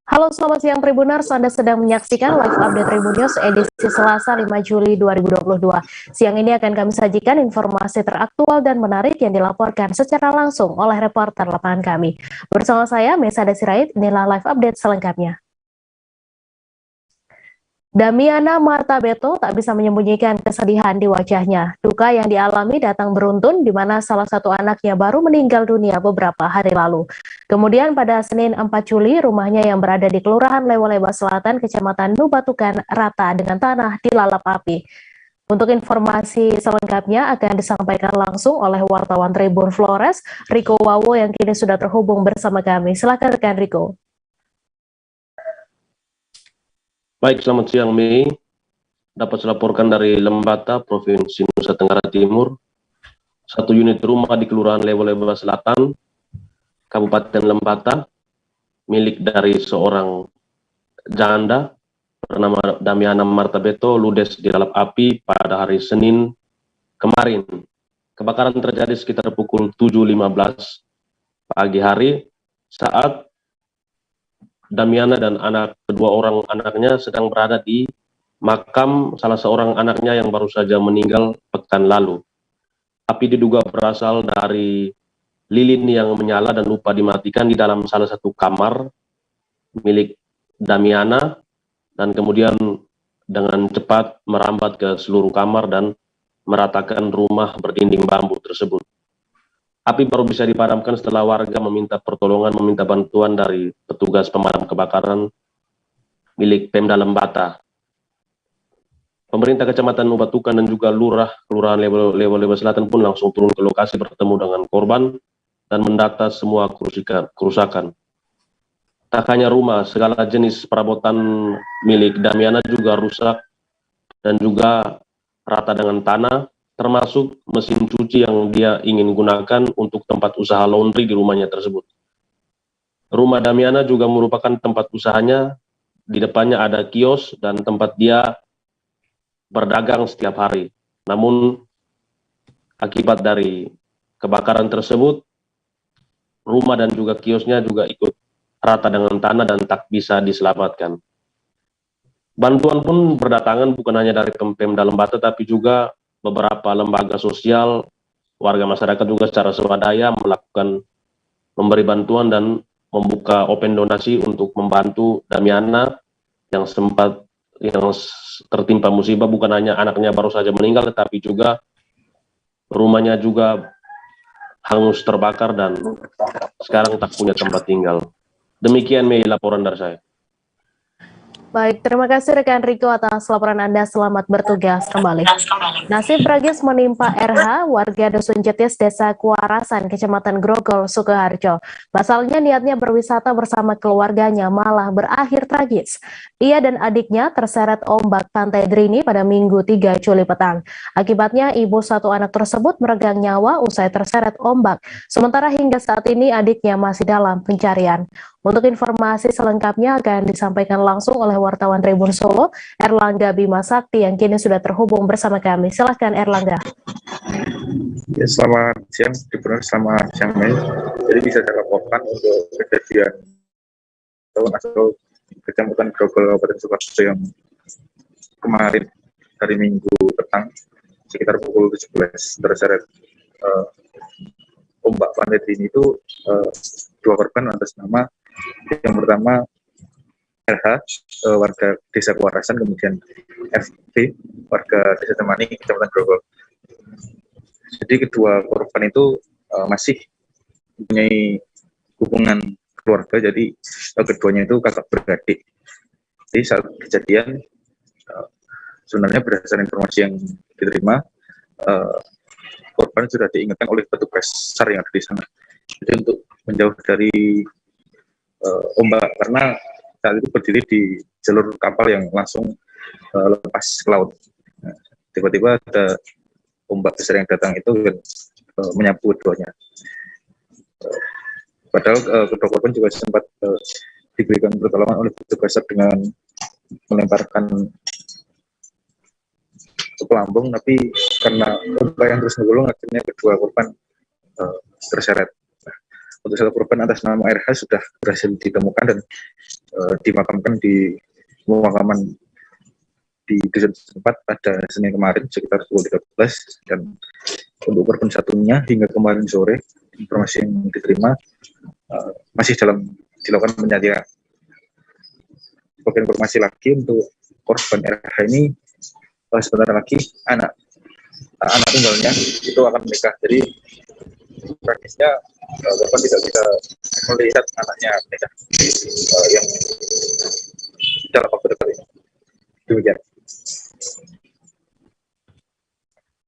Halo, selamat siang Tribuners. Anda sedang menyaksikan live update Tribun News edisi Selasa 5 Juli 2022. Siang ini akan kami sajikan informasi teraktual dan menarik yang dilaporkan secara langsung oleh reporter lapangan kami. Bersama saya, Mesa Desirait, inilah live update selengkapnya. Damiana Marta Beto tak bisa menyembunyikan kesedihan di wajahnya. Duka yang dialami datang beruntun di mana salah satu anaknya baru meninggal dunia beberapa hari lalu. Kemudian pada Senin 4 Juli, rumahnya yang berada di Kelurahan Lewa-Lewa Selatan, Kecamatan Nubatukan, rata dengan tanah dilalap api. Untuk informasi selengkapnya akan disampaikan langsung oleh wartawan Tribun Flores, Riko Wawo yang kini sudah terhubung bersama kami. Silakan rekan Riko. Baik, selamat siang Mei. Dapat saya laporkan dari Lembata, Provinsi Nusa Tenggara Timur. Satu unit rumah di Kelurahan Lewa-Lewa Selatan, Kabupaten Lembata, milik dari seorang janda bernama Damiana Marta Beto ludes dilalap api pada hari Senin kemarin. Kebakaran terjadi sekitar pukul 7.15 pagi hari saat Damiana dan kedua orang anaknya sedang berada di makam salah seorang anaknya yang baru saja meninggal pekan lalu. Api diduga berasal dari lilin yang menyala dan lupa dimatikan di dalam salah satu kamar milik Damiana, dan kemudian dengan cepat merambat ke seluruh kamar dan meratakan rumah berdinding bambu tersebut. Api baru bisa dipadamkan setelah warga meminta bantuan dari petugas pemadam kebakaran milik Pemda Lembata. Pemerintah Kecamatan Nubatukan dan juga Kelurahan Lewa-Lewa Selatan pun langsung turun ke lokasi bertemu dengan korban dan mendata semua kerusakan. Tak hanya rumah, segala jenis perabotan milik Damiana juga rusak dan juga rata dengan tanah, termasuk mesin cuci yang dia ingin gunakan untuk tempat usaha laundry di rumahnya tersebut. Rumah Damiana juga merupakan tempat usahanya, di depannya ada kios dan tempat dia berdagang setiap hari. Namun akibat dari kebakaran tersebut, rumah dan juga kiosnya juga ikut rata dengan tanah dan tak bisa diselamatkan. Bantuan pun berdatangan bukan hanya dari Pemda Lembata, tapi juga beberapa lembaga sosial, warga masyarakat juga secara swadaya melakukan memberi bantuan dan membuka open donasi untuk membantu Damiana yang tertimpa musibah. Bukan hanya anaknya baru saja meninggal, tetapi juga rumahnya juga hangus terbakar dan sekarang tak punya tempat tinggal. Demikian Mei laporan dari saya. Baik, terima kasih rekan Riko atas laporan Anda. Selamat bertugas kembali. Nasib tragis menimpa RH, warga Dusun Jetis, Desa Kuarasan, Kecamatan Grogol, Sukoharjo. Pasalnya niatnya berwisata bersama keluarganya malah berakhir tragis. Ia dan adiknya terseret ombak Pantai Drini pada Minggu 3 Juli petang. Akibatnya ibu satu anak tersebut meregang nyawa usai terseret ombak. Sementara hingga saat ini adiknya masih dalam pencarian. Untuk informasi selengkapnya akan disampaikan langsung oleh wartawan Tribun Solo, Erlangga Bima Sakti yang kini sudah terhubung bersama kami. Silahkan Erlangga. Ya, selamat siang, selamat siang Mei. Jadi bisa dilaporkan untuk kejadian atau Kecamatan Grogol Kabupaten Sukoharjo yang kemarin hari Minggu petang sekitar pukul 17 terseret ombak Pantai Drini itu dua korban atas nama yang pertama RH, warga Desa Kuarasan, kemudian FB, warga Desa Temani, Kecamatan Grogol. Jadi kedua korban itu masih mempunyai hubungan keluarga, jadi keduanya itu kakak beradik. Jadi saat kejadian sebenarnya berdasarkan informasi yang diterima, korban sudah diingatkan oleh petugas SAR yang ada di sana. Jadi untuk menjauh dari ombak, karena saat itu berdiri di jalur kapal yang langsung lepas ke laut. Tiba-tiba ada ombak besar yang datang itu menyapu keduanya. Padahal kedua korban juga sempat diberikan pertolongan oleh petugas dengan melemparkan pelampung, tapi karena ombak yang terus menggulung akhirnya kedua korban terseret. untuk satu korban atas nama RH sudah berhasil ditemukan dan dimakamkan di pemakaman di desa tempat pada Senin kemarin sekitar pukul 13, dan untuk korban satunya hingga kemarin sore informasi yang diterima masih dalam dilakukan penyelidikan. Sebagai informasi lagi untuk korban RH ini sebentar lagi anak tunggalnya itu akan menikah, jadi praktisnya korban tidak bisa melihat anaknya menikah yang dalam waktu dekat ini. Demikian.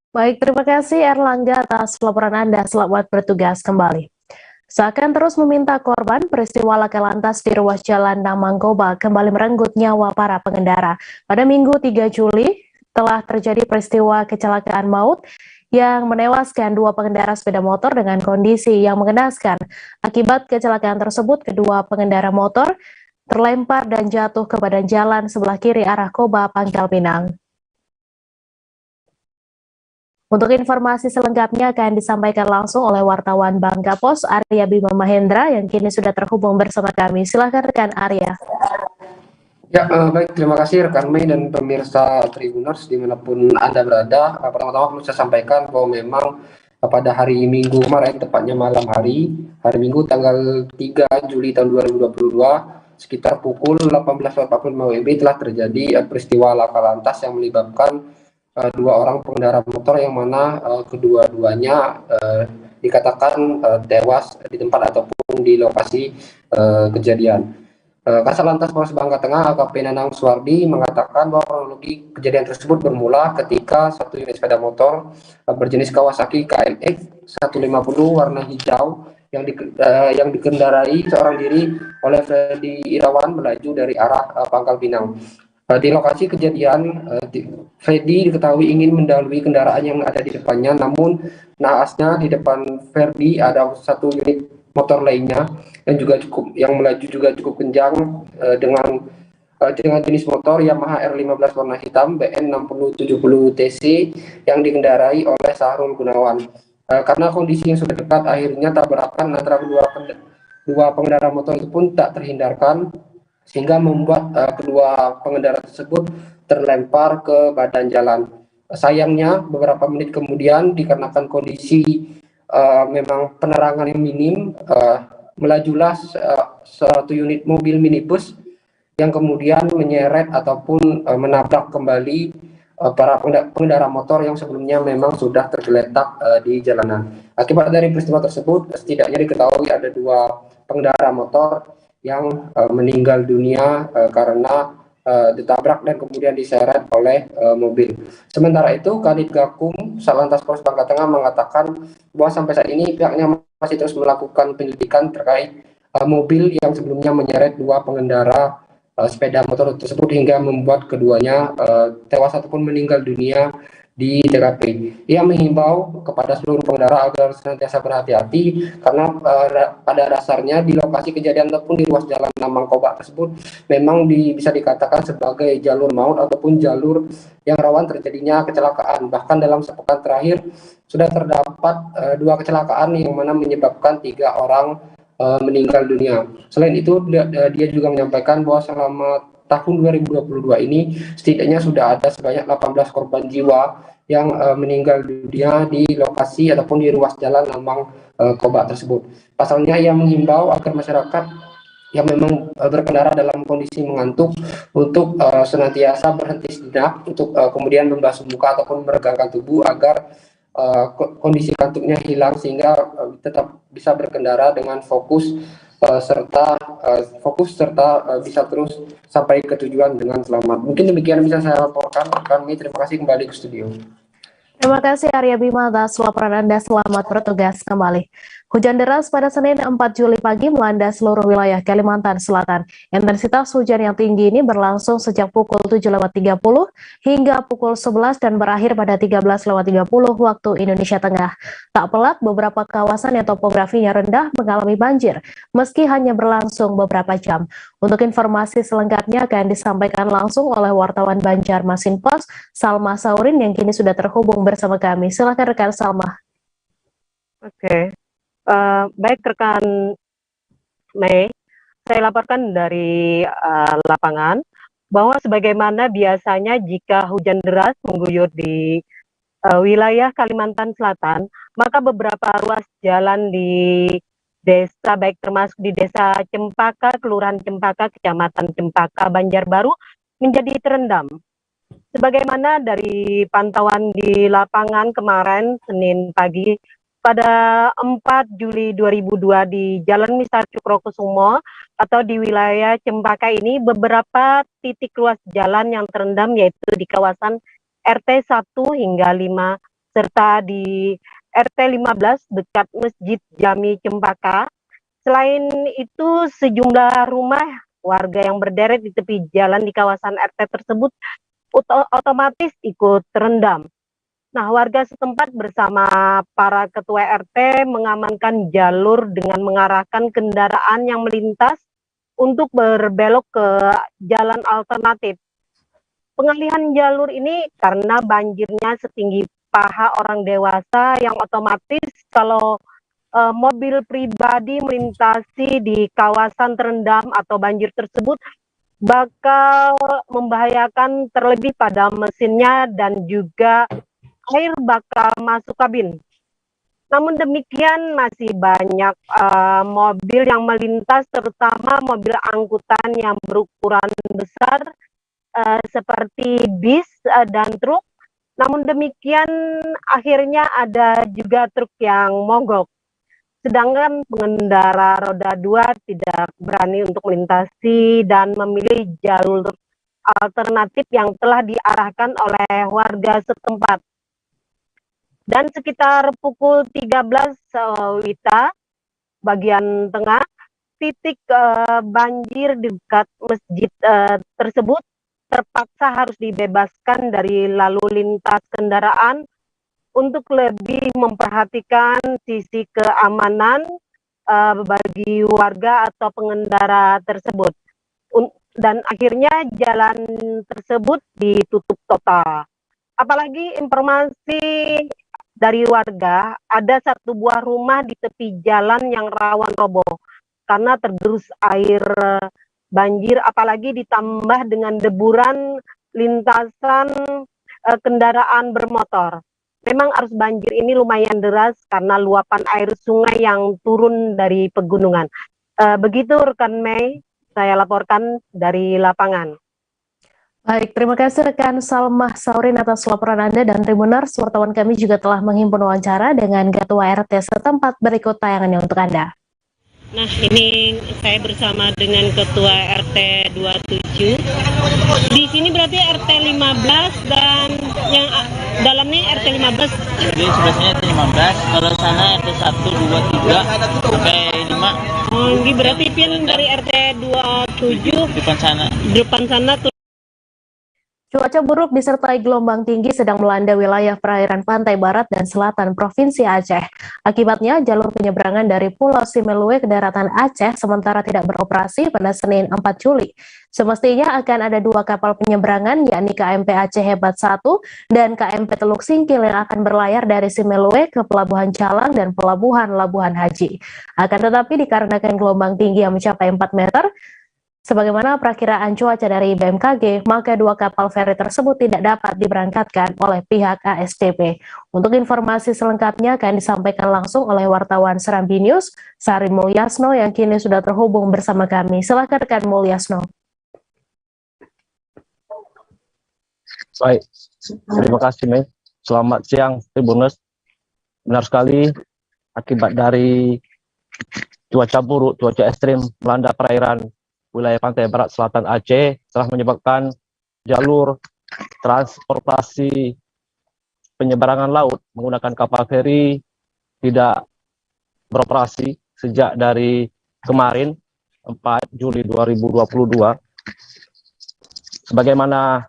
Baik, terima kasih Erlangga atas laporan Anda. Selamat bertugas kembali. Seakan terus meminta korban, peristiwa laka lantas di ruas jalan Namangkoba kembali merenggut nyawa para pengendara. Pada Minggu 3 Juli telah terjadi peristiwa kecelakaan maut yang menewaskan 2 pengendara sepeda motor dengan kondisi yang mengenaskan. Akibat kecelakaan tersebut, kedua pengendara motor terlempar dan jatuh ke badan jalan sebelah kiri arah Koba, Pangkal Pinang. Untuk informasi selengkapnya akan disampaikan langsung oleh wartawan Bangka Pos Arya Bima Mahendra yang kini sudah terhubung bersama kami. Silakan rekan Arya. Ya, baik, terima kasih rekan Mei dan pemirsa Tribuners dimanapun Anda berada. Pertama-tama perlu saya sampaikan bahwa memang pada hari Minggu kemarin, tepatnya malam hari Minggu tanggal 3 Juli tahun 2022, sekitar pukul 18.45 WIB telah terjadi peristiwa laka lantas yang melibatkan 2 orang pengendara motor yang mana kedua-duanya dikatakan tewas di tempat ataupun di lokasi kejadian. Kasat Lantas Polres Bangka Tengah AKP Nanang Suwardi mengatakan bahwa kronologi kejadian tersebut bermula ketika satu unit sepeda motor berjenis Kawasaki KMX 150 warna hijau yang dikendarai seorang diri oleh Freddy Irawan melaju dari arah Pangkal Pinang. Di lokasi kejadian, Freddy diketahui ingin mendahului kendaraan yang ada di depannya, namun naasnya di depan Freddy ada satu unit motor lainnya yang melaju juga cukup kencang dengan jenis motor Yamaha R15 warna hitam BN 6070 TC yang dikendarai oleh Sahrul Gunawan. Karena kondisi yang sudah dekat, akhirnya tabrakan antara dua pengendara motor itu pun tak terhindarkan, sehingga membuat kedua pengendara tersebut terlempar ke badan jalan. Sayangnya beberapa menit kemudian dikarenakan kondisi memang penerangan yang minim, melajulah satu unit mobil minibus yang kemudian menyeret ataupun menabrak kembali para pengendara motor yang sebelumnya memang sudah tergeletak di jalanan. Akibat dari peristiwa tersebut, setidaknya diketahui ada 2 pengendara motor yang meninggal dunia karena ditabrak dan kemudian diseret oleh mobil. Sementara itu, Kadit Gakum Satlantas Polres Bangka Tengah mengatakan bahwa sampai saat ini pihaknya masih terus melakukan penyelidikan terkait mobil yang sebelumnya menyeret 2 pengendara sepeda motor tersebut hingga membuat keduanya tewas ataupun meninggal dunia di TKP. Ia menghimbau kepada seluruh pengendara agar senantiasa berhati-hati karena pada dasarnya di lokasi kejadian ataupun di ruas jalan Namangkoba tersebut memang bisa dikatakan sebagai jalur maut ataupun jalur yang rawan terjadinya kecelakaan. Bahkan dalam sepekan terakhir sudah terdapat 2 kecelakaan yang mana menyebabkan 3 orang meninggal dunia. Selain itu, dia juga menyampaikan bahwa selama tahun 2022 ini setidaknya sudah ada sebanyak 18 korban jiwa yang meninggal dunia di lokasi ataupun di ruas jalan Namangkoba tersebut. Pasalnya ia menghimbau agar masyarakat yang memang berkendara dalam kondisi mengantuk untuk senantiasa berhenti sejenak untuk kemudian membasuh muka ataupun meregangkan tubuh agar kondisi kantuknya hilang sehingga tetap bisa berkendara dengan fokus serta bisa terus sampai ke tujuan dengan selamat. Mungkin demikian bisa saya laporkan. Kami terima kasih, kembali ke studio. Terima kasih Arya Bima atas laporan Anda. Selamat bertugas kembali. Hujan deras pada Senin 4 Juli pagi melanda seluruh wilayah Kalimantan Selatan. Intensitas hujan yang tinggi ini berlangsung sejak pukul 7.30 hingga pukul 11 dan berakhir pada 13.30 waktu Indonesia Tengah. Tak pelak, beberapa kawasan yang topografinya rendah mengalami banjir, meski hanya berlangsung beberapa jam. Untuk informasi selengkapnya akan disampaikan langsung oleh wartawan Banjarmasin Pos, Salma Saurin yang kini sudah terhubung bersama kami. Silakan rekan Salma. Oke. Baik rekan Mei, saya laporkan dari lapangan bahwa sebagaimana biasanya jika hujan deras mengguyur di wilayah Kalimantan Selatan, maka beberapa ruas jalan di desa, baik termasuk di desa Cempaka, Kelurahan Cempaka, Kecamatan Cempaka, Banjarbaru, menjadi terendam. Sebagaimana dari pantauan di lapangan kemarin, Senin pagi, pada 4 Juli 2002 di Jalan Mistar Cukrokusumo atau di wilayah Cempaka ini, beberapa titik ruas jalan yang terendam yaitu di kawasan RT 1 hingga 5, serta di RT 15 dekat Masjid Jami Cempaka. Selain itu, sejumlah rumah warga yang berderet di tepi jalan di kawasan RT tersebut otomatis ikut terendam. Nah, warga setempat bersama para ketua RT mengamankan jalur dengan mengarahkan kendaraan yang melintas untuk berbelok ke jalan alternatif. Pengalihan jalur ini karena banjirnya setinggi paha orang dewasa yang otomatis kalau mobil pribadi melintasi di kawasan terendam atau banjir tersebut bakal membahayakan terlebih pada mesinnya dan juga air bakal masuk kabin. Namun demikian masih banyak mobil yang melintas, terutama mobil angkutan yang berukuran besar seperti bis dan truk. Namun demikian akhirnya ada juga truk yang mogok. Sedangkan pengendara roda 2 tidak berani untuk melintasi dan memilih jalur alternatif yang telah diarahkan oleh warga setempat. Dan sekitar pukul 13 WITA bagian tengah, titik banjir di dekat masjid tersebut terpaksa harus dibebaskan dari lalu lintas kendaraan untuk lebih memperhatikan sisi keamanan bagi warga atau pengendara tersebut. Dan akhirnya jalan tersebut ditutup total. Apalagi informasi dari warga, ada satu buah rumah di tepi jalan yang rawan roboh karena tergerus air banjir, apalagi ditambah dengan deburan lintasan kendaraan bermotor. Memang arus banjir ini lumayan deras karena luapan air sungai yang turun dari pegunungan. Begitu rekan Mei, saya laporkan dari lapangan. Baik, terima kasih rekan Salmah Saurin atas laporan Anda, dan Tribuners, wartawan kami juga telah menghimpun wawancara dengan Ketua RT setempat. Berikut tayangannya untuk Anda. Nah, ini saya bersama dengan Ketua RT 27. Di sini berarti RT 15 dan yang dalamnya RT 15. Jadi sebesarnya RT 15, kalau sana RT 1, 2, 3 sampai 5. Oh, ini berarti pian dari RT 27 depan sana tuh. Cuaca buruk disertai gelombang tinggi sedang melanda wilayah perairan pantai barat dan selatan Provinsi Aceh. Akibatnya, jalur penyeberangan dari Pulau Simeulue ke daratan Aceh sementara tidak beroperasi pada Senin 4 Juli. Semestinya akan ada 2 kapal penyeberangan, yakni KMP Aceh Hebat 1 dan KMP Teluk Singkil yang akan berlayar dari Simeulue ke Pelabuhan Calang dan Pelabuhan Labuhan Haji. Akan tetapi dikarenakan gelombang tinggi yang mencapai 4 meter, sebagaimana perakiraan cuaca dari BMKG, maka 2 kapal feri tersebut tidak dapat diberangkatkan oleh pihak ASDP. Untuk informasi selengkapnya akan disampaikan langsung oleh wartawan Serambi News, Sari Mulyasno, yang kini sudah terhubung bersama kami. Silakan rekan Mulyasno. Baik, terima kasih Mei. Selamat siang Tribuners. Benar sekali, akibat dari cuaca buruk, cuaca ekstrim melanda perairan wilayah pantai barat selatan Aceh telah menyebabkan jalur transportasi penyeberangan laut menggunakan kapal feri tidak beroperasi sejak dari kemarin 4 Juli 2022. Sebagaimana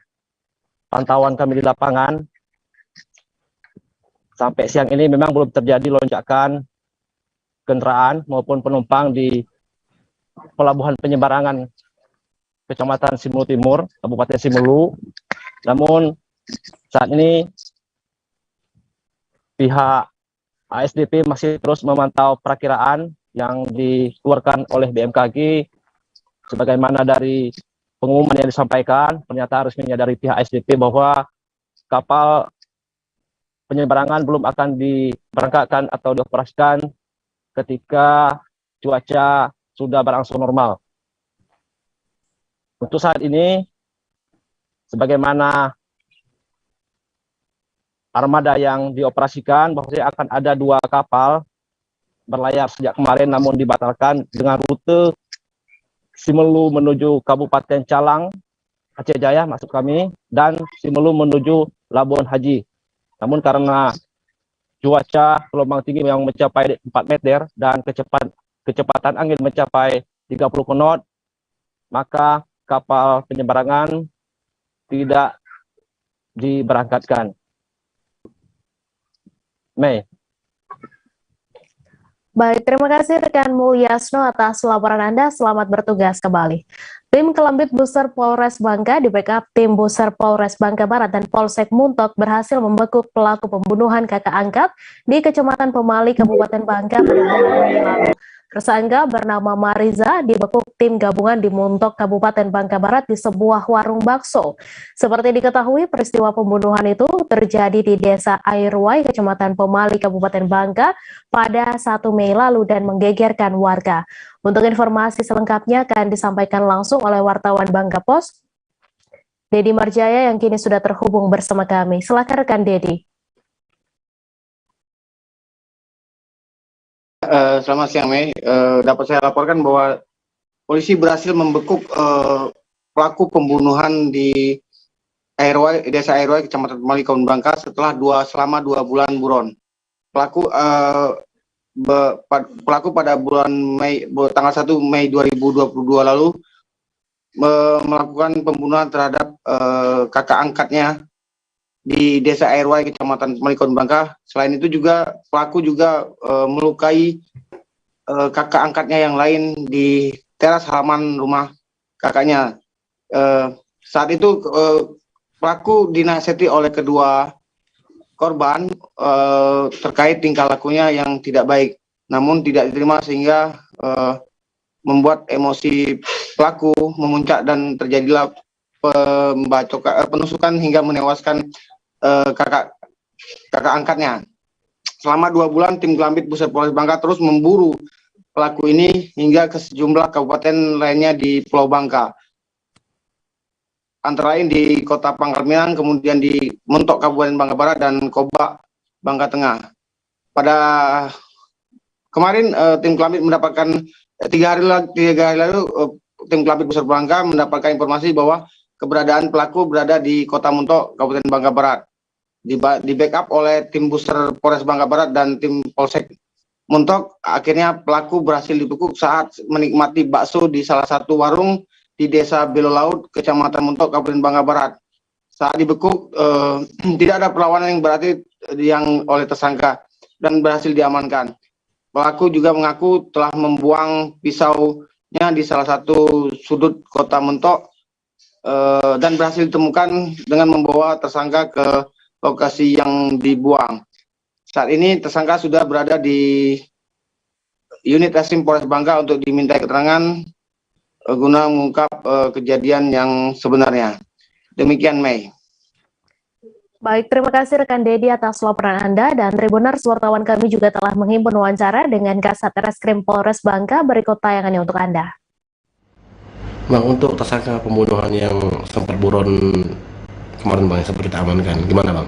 pantauan kami di lapangan, sampai siang ini memang belum terjadi lonjakan kendaraan maupun penumpang di Pelabuhan Penyeberangan Kecamatan Simelu Timur, Kabupaten Simelu. Namun saat ini pihak ASDP masih terus memantau perakiraan yang dikeluarkan oleh BMKG sebagaimana dari pengumuman yang disampaikan, pernyataan resminya dari pihak ASDP bahwa kapal penyeberangan belum akan diberangkatkan atau dioperasikan ketika cuaca sudah berangsur normal. Untuk saat ini, sebagaimana armada yang dioperasikan, bahwasanya akan ada 2 kapal berlayar sejak kemarin namun dibatalkan dengan rute Simelu menuju Kabupaten Calang, Aceh Jaya maksud kami, dan Simelu menuju Labuan Haji. Namun karena cuaca gelombang tinggi yang mencapai 4 meter dan kecepatan angin mencapai 30 knot, maka kapal penyeberangan tidak diberangkatkan. Mei. Baik, terima kasih rekan Mulyasno atas laporan Anda. Selamat bertugas kembali. Tim Kelembit Buser Polres Bangka di backup tim Buser Polres Bangka Barat dan Polsek Muntok berhasil membekuk pelaku pembunuhan kakak angkat di Kecamatan Pemali, Kabupaten Bangka pada bulan Mei lalu. Tersangka bernama Mariza dibekuk tim gabungan di Muntok, Kabupaten Bangka Barat di sebuah warung bakso. Seperti diketahui, peristiwa pembunuhan itu terjadi di Desa Airway, Kecamatan Pemali, Kabupaten Bangka pada 1 Mei lalu dan menggegerkan warga. Untuk informasi selengkapnya akan disampaikan langsung oleh wartawan Bangka Post, Dedi Marjaya yang kini sudah terhubung bersama kami. Silakan rekan Dedi. Selamat siang, Mei. Dapat saya laporkan bahwa polisi berhasil membekuk pelaku pembunuhan di Desa Airway, Kecamatan Pemali, Kabupaten Bangka selama 2 bulan buron. Pelaku pada bulan Mei, tanggal 1 Mei 2022 lalu melakukan pembunuhan terhadap kakak angkatnya di Desa Airway, Kecamatan Pemali, Kabupaten Bangka. Selain itu juga pelaku juga melukai kakak angkatnya yang lain di teras halaman rumah kakaknya. Saat itu pelaku dinasihati oleh kedua korban terkait tingkah lakunya yang tidak baik, namun tidak diterima sehingga membuat emosi pelaku memuncak dan terjadilah penusukan hingga menewaskan kakak angkatnya. Selama 2 bulan, tim Kelambit Buser Polres Bangka terus memburu pelaku ini hingga ke sejumlah kabupaten lainnya di Pulau Bangka, antara lain di Kota Pangkal Pinang, kemudian di Muntok Kabupaten Bangka Barat dan Kobak Bangka Tengah. Pada kemarin tim Kelambit mendapatkan 3 hari lalu tim Kelambit Buser Bangka mendapatkan informasi bahwa keberadaan pelaku berada di Kota Muntok Kabupaten Bangka Barat. Di backup oleh tim Buser Polres Bangka Barat dan tim Polsek Muntok, akhirnya pelaku berhasil dibekuk saat menikmati bakso di salah satu warung di Desa Belo Laut, Kecamatan Muntok, Kabupaten Bangka Barat. Saat dibekuk, tidak ada perlawanan yang berarti yang oleh tersangka dan berhasil diamankan. Pelaku juga mengaku telah membuang pisaunya di salah satu sudut Kota Muntok dan berhasil ditemukan dengan membawa tersangka ke lokasi yang dibuang. Saat ini tersangka sudah berada di unit Reskrim Polres Bangka untuk diminta keterangan guna mengungkap kejadian yang sebenarnya. Demikian, Mei. Baik, terima kasih rekan Dedi atas laporan Anda, dan Tribuners, wartawan kami juga telah menghimpun wawancara dengan Kasat Reskrim Polres Bangka. Berikut tayangannya untuk Anda. Bang, untuk tersangka pembunuhan yang sempat buron kemarin Bang, sempat kita amankan, gimana Bang?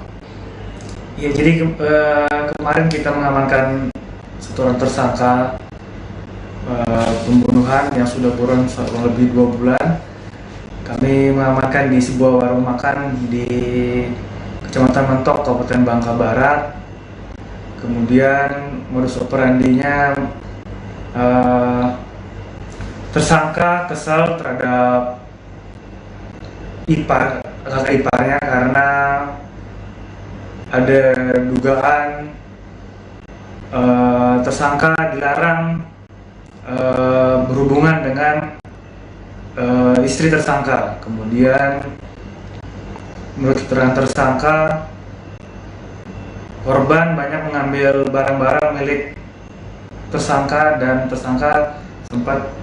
Ya, jadi kemarin kita mengamankan satu orang tersangka pembunuhan yang sudah buron lebih 2 bulan. Kami mengamankan di sebuah warung makan di Kecamatan Mentok, Kabupaten Bangka Barat. Kemudian modus operandinya tersangka kesal terhadap kakak iparnya karena ada dugaan tersangka dilarang berhubungan dengan istri tersangka. Kemudian menurut keterangan tersangka, korban banyak mengambil barang-barang milik tersangka dan tersangka sempat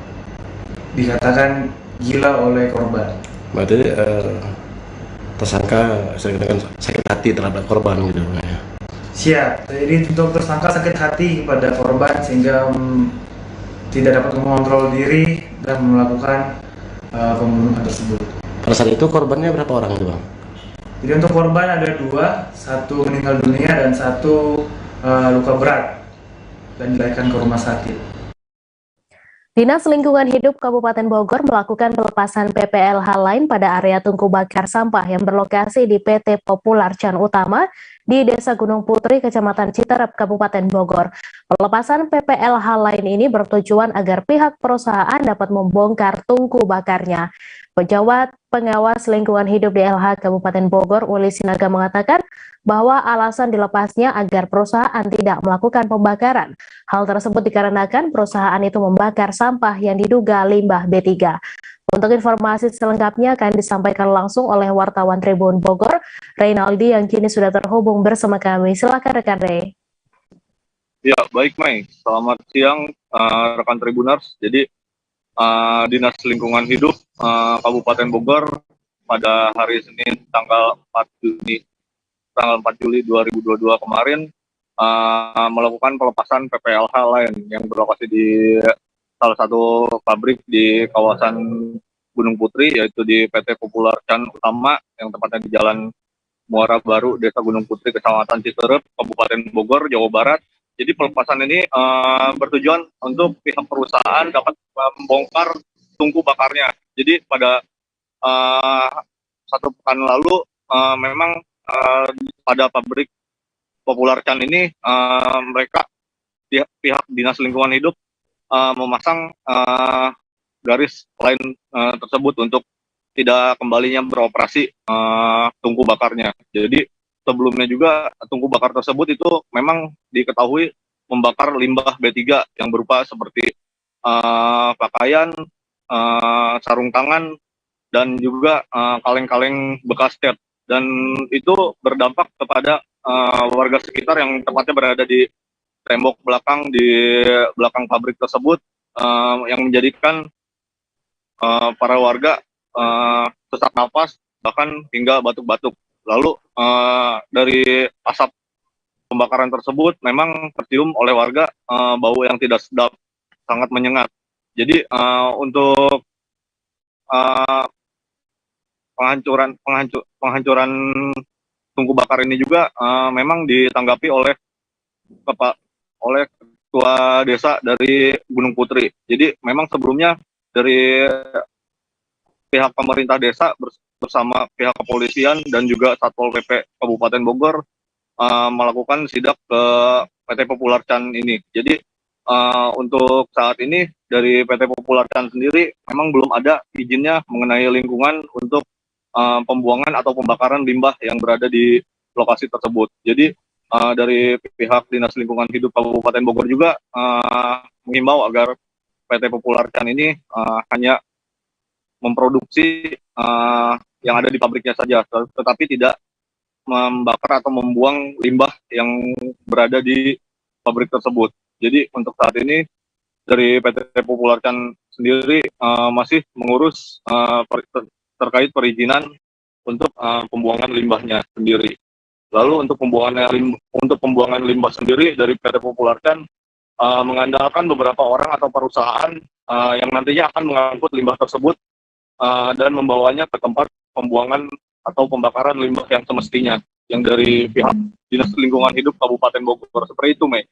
dikatakan gila oleh korban. Berarti tersangka sakit hati terhadap korban gitu ya. Siap. Jadi untuk tersangka sakit hati kepada korban sehingga tidak dapat mengontrol diri dan melakukan pembunuhan tersebut. Pada saat itu korbannya berapa orang itu, Bang? Jadi untuk korban ada 2, 1 meninggal dunia dan 1 luka berat dan dilarikan ke rumah sakit. Dinas Lingkungan Hidup Kabupaten Bogor melakukan pelepasan PPLH lain pada area tungku bakar sampah yang berlokasi di PT Popular Can Utama di Desa Gunung Putri, Kecamatan Citerep, Kabupaten Bogor. Pelepasan PPLH lain ini bertujuan agar pihak perusahaan dapat membongkar tungku bakarnya. Pejabat Pengawas Lingkungan Hidup DLH Kabupaten Bogor, Uli Sinaga, mengatakan bahwa alasan dilepasnya agar perusahaan tidak melakukan pembakaran. Hal tersebut dikarenakan perusahaan itu membakar sampah yang diduga limbah B3. Untuk informasi selengkapnya akan disampaikan langsung oleh wartawan Tribun Bogor, Reynaldi, yang kini sudah terhubung bersama kami. Silakan rekan Rey. Ya, baik Mai. Selamat siang rekan Tribuners. Jadi Dinas Lingkungan Hidup Kabupaten Bogor pada hari Senin tanggal 4 Juli 2022 kemarin melakukan pelepasan PPLH lain yang berlokasi di salah satu pabrik di kawasan Gunung Putri, yaitu di PT Popular Can Utama yang tepatnya di Jalan Muara Baru, Desa Gunung Putri, Kecamatan Citerep, Kabupaten Bogor, Jawa Barat. Jadi pelepasan ini bertujuan untuk pihak perusahaan dapat membongkar tungku bakarnya. Jadi pada 1 pekan lalu memang pada pabrik Popular Can ini mereka pihak Dinas Lingkungan Hidup memasang garis lain tersebut untuk tidak kembalinya beroperasi tungku bakarnya. Jadi sebelumnya juga tungku bakar tersebut itu memang diketahui membakar limbah B3 yang berupa seperti pakaian, sarung tangan, dan juga kaleng-kaleng bekas cat. Dan itu berdampak kepada warga sekitar yang tepatnya berada di tembok belakang di belakang pabrik tersebut, yang menjadikan para warga sesak nafas bahkan hingga batuk-batuk. Lalu dari asap pembakaran tersebut memang tercium oleh warga bau yang tidak sedap, sangat menyengat. Jadi untuk penghancuran tungku bakar ini juga memang ditanggapi oleh ketua desa dari Gunung Putri. Jadi memang sebelumnya dari pihak pemerintah desa bersama pihak kepolisian dan juga Satpol PP Kabupaten Bogor melakukan sidak ke PT Popular Can ini. Jadi untuk saat ini dari PT Popular Can sendiri memang belum ada izinnya mengenai lingkungan untuk pembuangan atau pembakaran limbah yang berada di lokasi tersebut. Jadi dari pihak Dinas Lingkungan Hidup Kabupaten Bogor juga mengimbau agar PT Popular Can ini hanya memproduksi yang ada di pabriknya saja, tetapi tidak membakar atau membuang limbah yang berada di pabrik tersebut. Jadi untuk saat ini dari PT Popular Can sendiri masih mengurus terkait perizinan untuk pembuangan limbahnya sendiri. Lalu untuk pembuangan limbah sendiri dari PT Popular Can mengandalkan beberapa orang atau perusahaan yang nantinya akan mengangkut limbah tersebut dan membawanya ke tempat pembuangan atau pembakaran limbah yang semestinya, yang dari pihak Dinas Lingkungan Hidup Kabupaten Bogor. Seperti itu, Mei.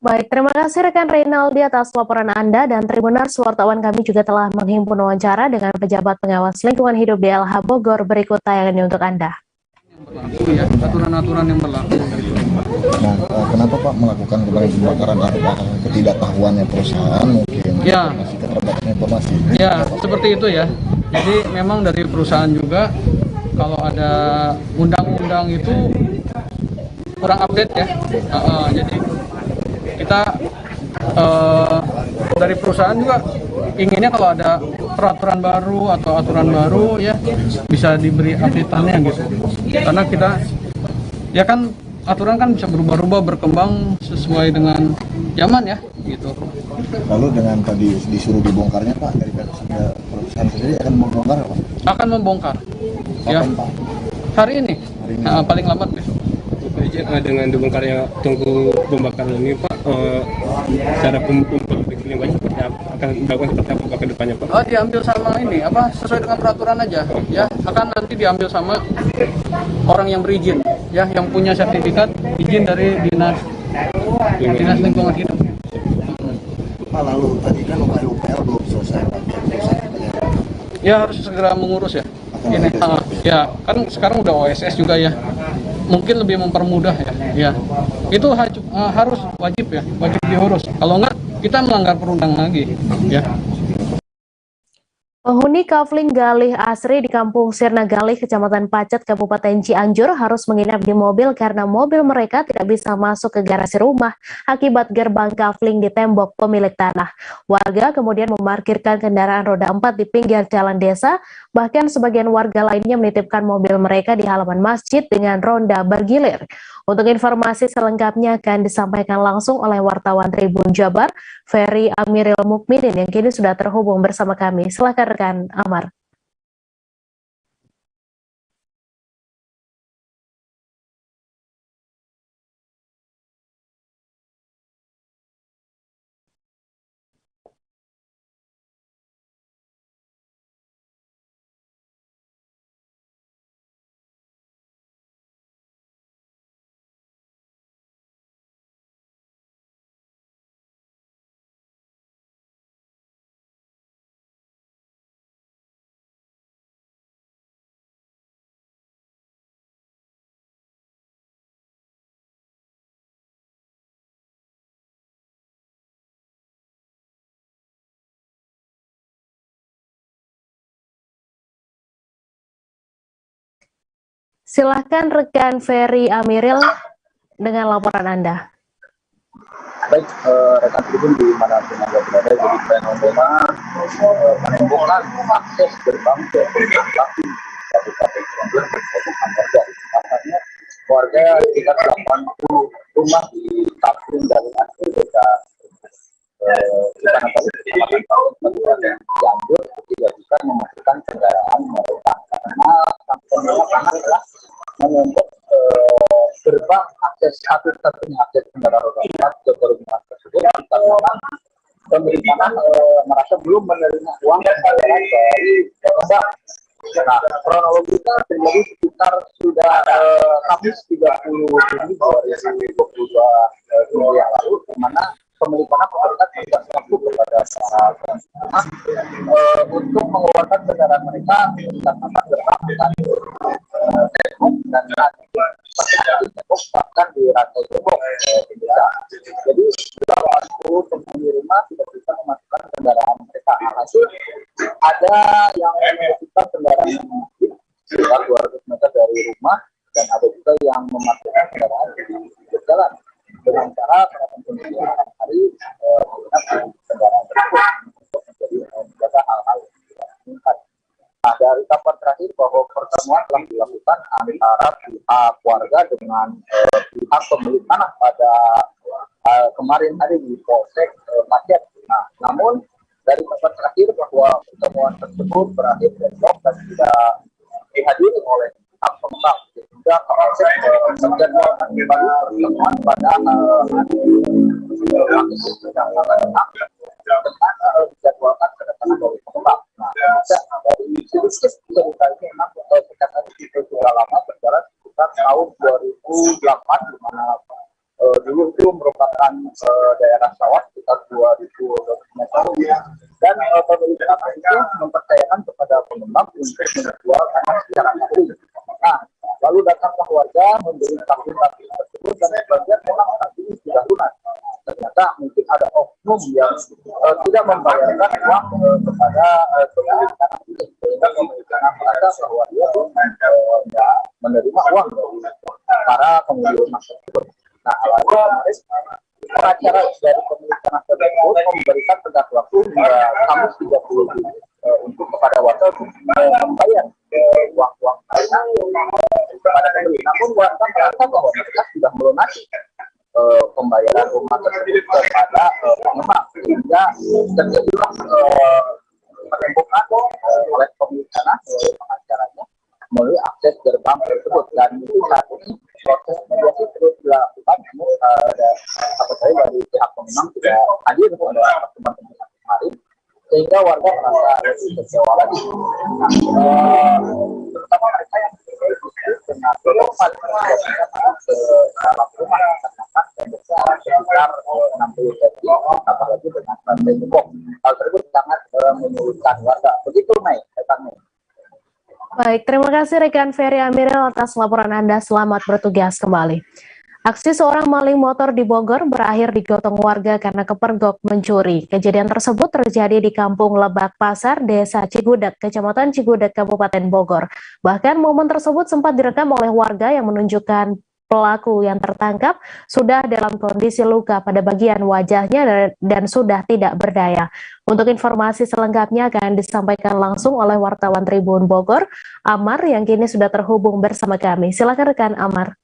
Baik, terima kasih rekan Reynaldi atas laporan Anda, dan Tribuners, wartawan kami juga telah menghimpun wawancara dengan pejabat pengawas lingkungan hidup DLH Bogor. Berikut tayangannya untuk Anda. Aturan-aturan yang berlaku. Nah, kenapa Pak melakukan pembakaran? Apakah ketidaktahuannya perusahaan mungkin? Ya. Masih keterbatasan informasi. Ya, seperti itu ya. Jadi memang dari perusahaan juga kalau ada undang-undang itu kurang update ya. Jadi kita dari perusahaan juga inginnya kalau ada peraturan baru atau aturan baru ya bisa diberi update-annya gitu. Karena kita ya kan aturan kan bisa berubah-ubah, berkembang sesuai dengan zaman ya gitu. Lalu dengan tadi disuruh dibongkarnya Pak dari perusahaan sendiri akan membongkar apa? Akan membongkar. Ya. Kapan, Pak? Hari ini. Paling lambat besok. Dengan dibongkarnya tunggu pembakaran ini Pak, cara pembakaran seperti apa, akan dilakukan seperti apa Pak ke depannya Pak? Oh, diambil sama ini apa sesuai dengan peraturan aja ya, akan nanti diambil sama orang yang berizin ya, yang punya sertifikat izin dari dinas lingkungan hidup. Pak, lalu tadi kan UPL belum selesai Pak. Ya harus segera mengurus ya. Ini ya kan sekarang udah OSS juga ya, mungkin lebih mempermudah ya. Itu harus wajib diurus. Kalau enggak kita melanggar perundang lagi ya. Penghuni Kafling Galih Asri di Kampung Sirna Galih, Kecamatan Pacet, Kabupaten Cianjur harus menginap di mobil karena mobil mereka tidak bisa masuk ke garasi rumah akibat gerbang kafling ditembok pemilik tanah. Warga kemudian memarkirkan kendaraan roda 4 di pinggir jalan desa, bahkan sebagian warga lainnya menitipkan mobil mereka di halaman masjid dengan ronda bergilir. Untuk informasi selengkapnya akan disampaikan langsung oleh wartawan Tribun Jabar, Ferry Amiril Mukminin yang kini sudah terhubung bersama kami. Silakan rekan Amar. Silahkan rekan Ferry Amiril dengan laporan Anda. Baik, rekan Tribun di mana pun Anda berada, jadi fenomena penembongan akses gerbang ke Kafling Kabupaten Cianjur menjadikan warga. Katanya warga sekitar 80 rumah di Kafling Galih Asri, desa Kabupaten Cianjur tidak bisa memasukkan kendaraan mereka karena penolakan adalah menutup gerbang akses satu-satunya akses kendaraan roda 4 ke rumah tersebut karena pemilik tanah merasa belum menerima uang bayaran dari pengembang. Nah, kronologinya terjadi sekitar sudah Kamis 30 Juni 2022 yang lalu, di mana pemilik tanah memberikan tugas waktu kepada para pengguna untuk mengeluarkan kendaraan mereka karena gerbang dan tembok bahkan di rantai tembok jadi 80 penghuni rumah tidak bisa memasukkan kendaraan mereka. Hasil ada yang memasukkan kendaraan sekitar 200 meter dari rumah dan ada juga yang memasukkan kendaraan di pinggir jalan dengan cara para penghuni malam hari menggunakan kendaraan tersebut untuk menjaga hal-hal yang tidak diinginkan. Nah, dari kabar terakhir bahwa pertemuan telah dilakukan antara pihak warga dengan pihak pemilik tanah pada kemarin hari di Polsek Pacet. Nah, namun dari kabar terakhir bahwa pertemuan tersebut berakhir besok dan tidak dihadiri oleh pihak pengembang. Sehingga Polsek menjadwalkan kembali pertemuan pada hari Kamis yang akan datang dengan dijadwalkan kedatangan dari pengembang. Nah, dari sedikit cerita ini memang perkataan itu sudah lama berjalan sekitar tahun 2008 di mana dulu itu merupakan daerah sawah sekitar 2000 meter dan pemilik tanah itu mempercayakan kepada pengembang untuk menjual tanah secara asli. Nah, lalu datanglah warga membeli kafling tersebut dan sebagian memang saat ini sudah lunas. Ternyata mungkin ada oknum yang tidak membayarkan uang kepada pemilik tanah itu, sehingga pemilik tanah merasa bahwa dia tidak menerima uang dari para pengunjung rumah tersebut. Nah, lalu kemarin pengacara dari pemilik tanah tersebut memberikan tenggat waktu hingga Kamis 30 Juni untuk kepada warga untuk membayar uang-uang kepada pembeli. Namun warga merasa bahwa pembayaran rumah tersebut kepada pengembang, sehingga terjadilah penumpukan oleh pemilik tanah pengacaranya melalui akses gerbang tersebut. Dan itu saat ini proses mediasi terus dilakukan, namun dari pihak pengembang tidak hadir pada pertemuan kemarin, sehingga warga merasa lebih kecewa lagi. Terutama mereka yang dengan rumah ke dalam rumah dan besar sekitar 60 cm, apalagi dengan lantai gembok. Hal tersebut sangat menyulitkan warga. Begitu, Mei. Baik, terima kasih rekan Ferry Amirel atas laporan Anda. Selamat bertugas kembali. Aksi seorang maling motor di Bogor berakhir digotong warga karena kepergok mencuri. Kejadian tersebut terjadi di Kampung Lebak Pasar, Desa Cigudeg, Kecamatan Cigudeg, Kabupaten Bogor. Bahkan momen tersebut sempat direkam oleh warga yang menunjukkan pelaku yang tertangkap sudah dalam kondisi luka pada bagian wajahnya dan sudah tidak berdaya. Untuk informasi selengkapnya akan disampaikan langsung oleh wartawan Tribun Bogor, Amar, yang kini sudah terhubung bersama kami. Silakan rekan Amar.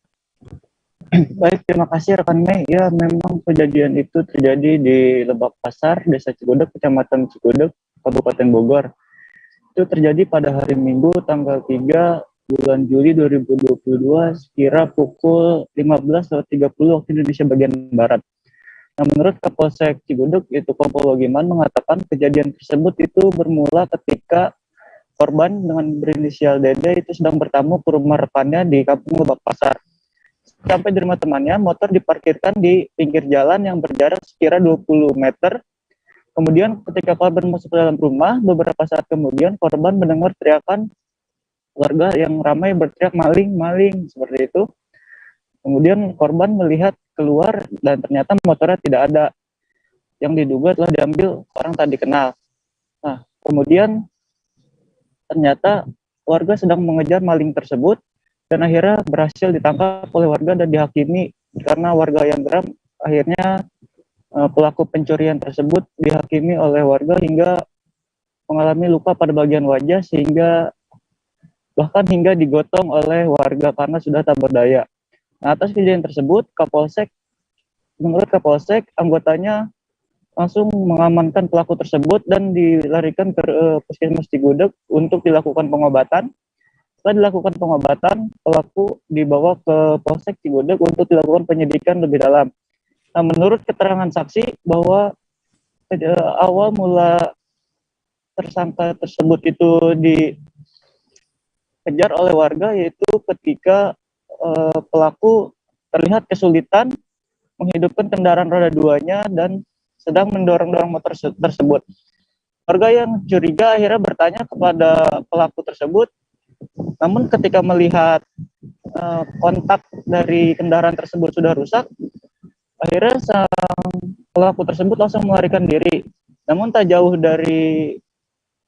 Baik, terima kasih rekan Mei. Ya, memang kejadian itu terjadi di Lebak Pasar, Desa Cigudeg, Kecamatan Cigudeg, Kabupaten Bogor. Itu terjadi pada hari Minggu tanggal 3 bulan Juli 2022 sekira pukul 15.30 waktu Indonesia bagian Barat. Nah, menurut Kapolsek Cigudeg, itu Kompol Logiman, mengatakan kejadian tersebut itu bermula ketika korban dengan berinisial DD itu sedang bertamu ke rumah rekannya di Kampung Lebak Pasar. Sampai di rumah temannya, motor diparkirkan di pinggir jalan yang berjarak sekira 20 meter. Kemudian ketika korban masuk ke dalam rumah, beberapa saat kemudian korban mendengar teriakan warga yang ramai berteriak maling, maling, seperti itu. Kemudian korban melihat keluar dan ternyata motornya tidak ada, yang diduga telah diambil orang tak dikenal. Nah, kemudian ternyata warga sedang mengejar maling tersebut, dan akhirnya berhasil ditangkap oleh warga dan dihakimi. Karena warga yang geram, akhirnya pelaku pencurian tersebut dihakimi oleh warga hingga mengalami luka pada bagian wajah, sehingga bahkan hingga digotong oleh warga karena sudah tak berdaya. Nah, atas kejadian tersebut, menurut Kapolsek, anggotanya langsung mengamankan pelaku tersebut dan dilarikan ke Puskesmas Cigudeg untuk dilakukan pengobatan. Setelah dilakukan pengobatan, pelaku dibawa ke Polsek Cigudeg untuk dilakukan penyidikan lebih dalam. Nah, menurut keterangan saksi bahwa awal mula tersangka tersebut itu dikejar oleh warga, yaitu ketika pelaku terlihat kesulitan menghidupkan kendaraan roda 2-nya dan sedang mendorong-dorong motor tersebut. Warga yang curiga akhirnya bertanya kepada pelaku tersebut. Namun ketika melihat kontak dari kendaraan tersebut sudah rusak, akhirnya sang pelaku tersebut langsung melarikan diri. Namun tak jauh dari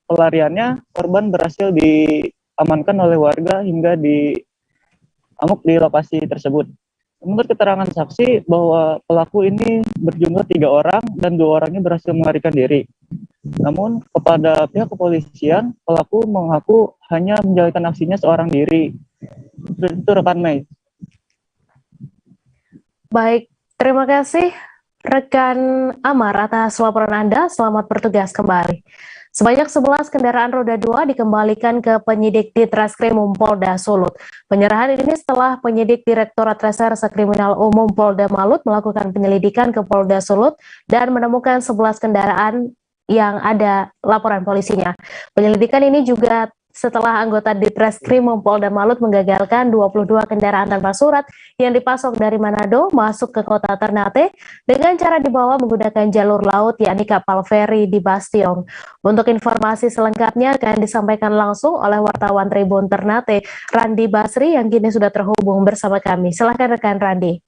pelariannya, korban berhasil diamankan oleh warga hingga diamuk di lokasi tersebut. Menurut keterangan saksi bahwa pelaku ini berjumlah 3 orang dan 2 orangnya berhasil melarikan diri. Namun kepada pihak kepolisian, pelaku mengaku hanya menjalankan aksinya seorang diri. Itu rekan Mei. Baik, terima kasih rekan Amar atas laporan Anda. Selamat bertugas kembali. Sebanyak 11 kendaraan roda 2 dikembalikan ke penyidik di Treskrimum Polda Sulut. Penyerahan ini setelah penyidik Direktorat Reserse Kriminal Umum Polda Malut melakukan penyelidikan ke Polda Sulut dan menemukan 11 kendaraan yang ada laporan polisinya. Penyelidikan ini juga setelah anggota Ditreskrimum Polda Malut menggagalkan 22 kendaraan tanpa surat yang dipasok dari Manado masuk ke kota Ternate dengan cara dibawa menggunakan jalur laut, yakni kapal feri di Bastion. Untuk informasi selengkapnya akan disampaikan langsung oleh wartawan Tribun Ternate, Randi Basri, yang kini sudah terhubung bersama kami. Silakan rekan Randi.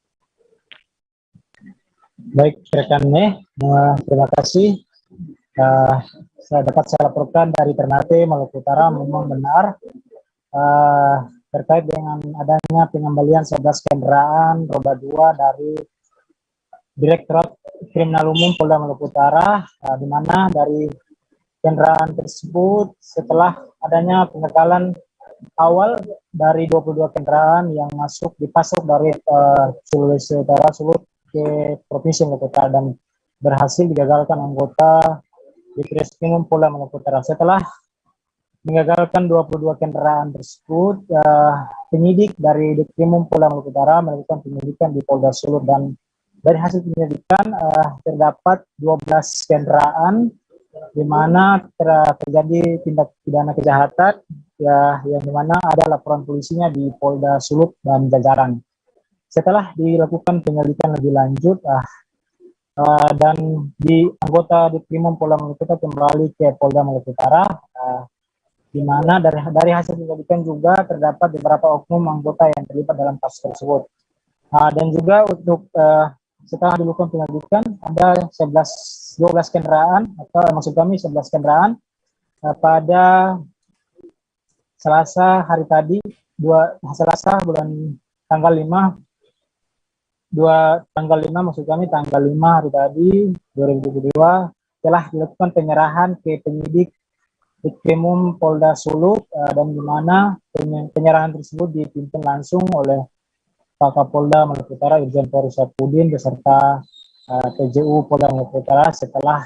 Baik, rekan Mei, terima kasih. Saya laporkan dari Ternate, Maluku Utara, memang benar terkait dengan adanya pengembalian 11 kendaraan roda 2 dari Direktorat Kriminal Umum Polda Maluku Utara, di mana dari kendaraan tersebut setelah adanya pengegalan awal dari 22 kendaraan yang masuk dipasok dari Sulawesi Utara, Sulut, ke Provinsi Maluku Utara dan berhasil digagalkan anggota Ditreskrimum Polda Maluku Utara. Setelah mengagalkan 22 kendaraan tersebut, penyidik dari Ditkrimum Polda Maluku Utara melakukan penyelidikan di Polda Sulut, dan dari hasil penyelidikan terdapat 12 kendaraan di mana terjadi tindak pidana kejahatan yang di mana ada laporan polisinya di Polda Sulut dan jajaran. Setelah dilakukan penyelidikan lebih lanjut dan di anggota Ditkrimum Polda Maluku Utara kembali ke Polda Maluku Utara, di mana dari hasil penyelidikan juga terdapat beberapa oknum anggota yang terlibat dalam kasus tersebut. Dan juga untuk setelah dilakukan penyelidikan ada 12 kendaraan, atau maksud kami 11 kendaraan pada Selasa hari tadi, Selasa tanggal 5 maksud kami tanggal 5 hari tadi 2022 telah dilakukan penyerahan ke penyidik Ditkrimum Polda Sulut, dan di mana penyerahan tersebut dipimpin langsung oleh Pak Kapolda Maluku Utara Irjen Polri Sapudin beserta PJU Polda Maluku Utara setelah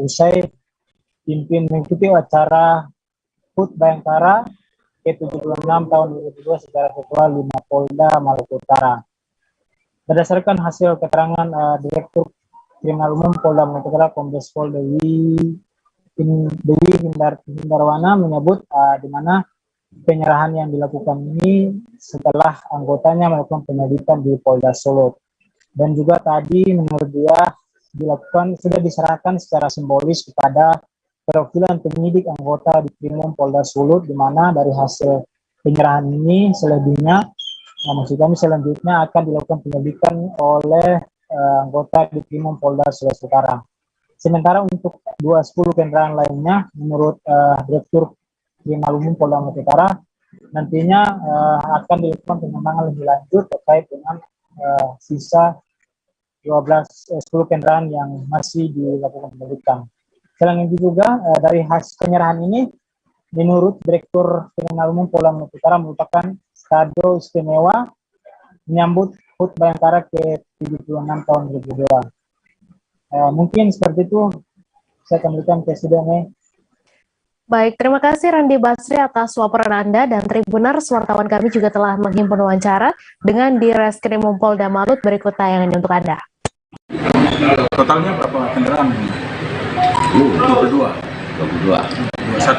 usai mengikuti acara HUT Bayangkara ke-76 tahun 2022 secara virtual di Mapolda Maluku Utara. Berdasarkan hasil keterangan Direktur Kriminal Umum Polda Maluku Utara Kombes Pol Dewi Hindarwana menyebut di mana penyerahan yang dilakukan ini setelah anggotanya melakukan penyelidikan di Polda Sulut, dan juga tadi menurut dia sudah diserahkan secara simbolis kepada perwakilan penyidik anggota Ditkrimum Polda Sulut, di mana dari hasil penyerahan ini selanjutnya akan dilakukan penyelidikan oleh anggota Ditkrimum Polda Sulawesi Utara. Sementara untuk 10 kendaraan lainnya, menurut Direktur Kriminal Umum Polda Maluku Utara, nantinya akan dilakukan pengembangan lebih lanjut terkait dengan sisa 10 kendaraan yang masih dilakukan penyelidikan. Selain itu juga dari hasil penyerahan ini, menurut Direktur Kriminal Umum Polda Maluku Utara merupakan kado istimewa menyambut HUT Bayangkara ke-76 tahun 2022. Mungkin seperti itu saya kembalikan ke studio. Baik, terima kasih Randi Basri atas laporan Anda, dan Tribuners, wartawan kami juga telah menghimpun wawancara dengan Direskrimum Polda Malut. Berikut tayangannya untuk Anda. Totalnya berapa kendaraan? 22. 21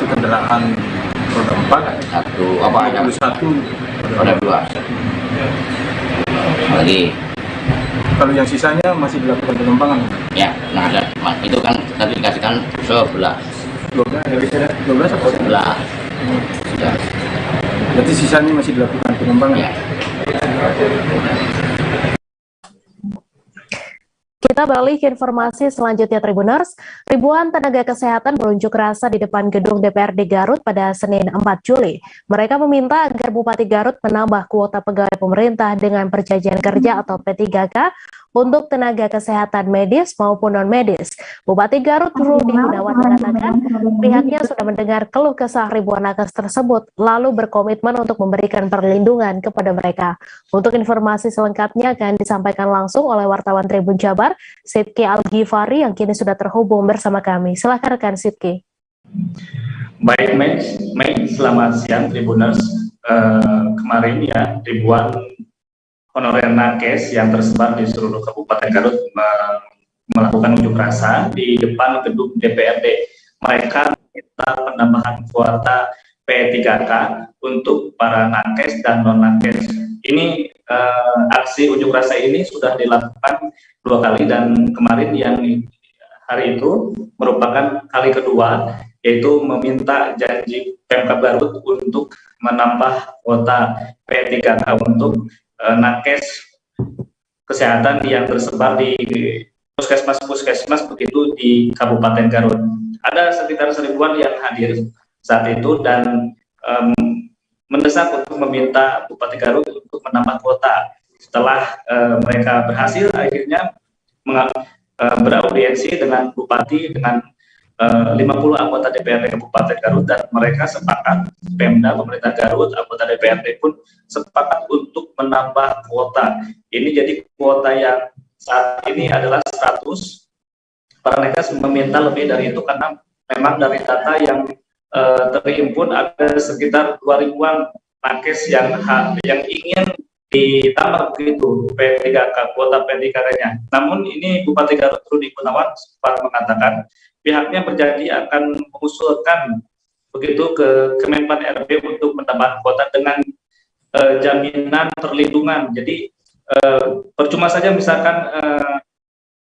kendaraan roda 4, ada 21 roda 2. Lagi. Kalau yang sisanya masih dilakukan pengembangan? Ya, nah ada. Itu kan tadi dikasihkan 12 atau 11? Sudah. Berarti sisanya masih dilakukan pengembangan? Ya. Kita beralih ke informasi selanjutnya, Tribuners. Ribuan tenaga kesehatan berunjuk rasa di depan gedung DPRD Garut pada Senin 4 Juli. Mereka meminta agar Bupati Garut menambah kuota pegawai pemerintah dengan perjanjian kerja atau P3K untuk tenaga kesehatan medis maupun non-medis. Bupati Garut Rudi Gunawan mengatakan pihaknya sudah mendengar keluh kesah ribuan nakes tersebut, lalu berkomitmen untuk memberikan perlindungan kepada mereka. Untuk informasi selengkapnya akan disampaikan langsung oleh wartawan Tribun Jabar, Sidki Al-Ghifari, yang kini sudah terhubung bersama kami. Silakan rekan Sidki. Baik, Mei, selamat siang Tribuners. Kemarin ya ribuan honorer nakes yang tersebar di seluruh Kabupaten Garut melakukan unjuk rasa di depan gedung DPRD. Mereka minta penambahan kuota P3K untuk para nakes dan non-nakes. Ini aksi unjuk rasa ini sudah dilakukan 2 kali, dan kemarin yang hari itu merupakan kali kedua, yaitu meminta janji Pemkab Garut untuk menambah kuota P3K untuk nakes kesehatan yang tersebar di puskesmas begitu di Kabupaten Garut. Ada sekitar 1000-an yang hadir saat itu dan mendesak untuk meminta Bupati Garut untuk menambah kuota. Setelah mereka berhasil akhirnya beraudiensi dengan Bupati dengan 50 anggota DPRD Kabupaten Garut, dan mereka sepakat, Pemda, pemerintah Garut, anggota DPRD pun sepakat untuk menambah kuota. Ini jadi kuota yang saat ini adalah 100. Para nakes meminta lebih dari itu karena memang dari data yang terimpun ada sekitar 2.000-an nakes yang ingin ditambah begitu P3K, kuota P3K-nya. Namun ini Bupati Garut Rudi Gunawan sempat mengatakan pihaknya berjanji akan mengusulkan begitu ke Kemenpan RB untuk menambah kuota dengan jaminan perlindungan. Jadi percuma saja misalkan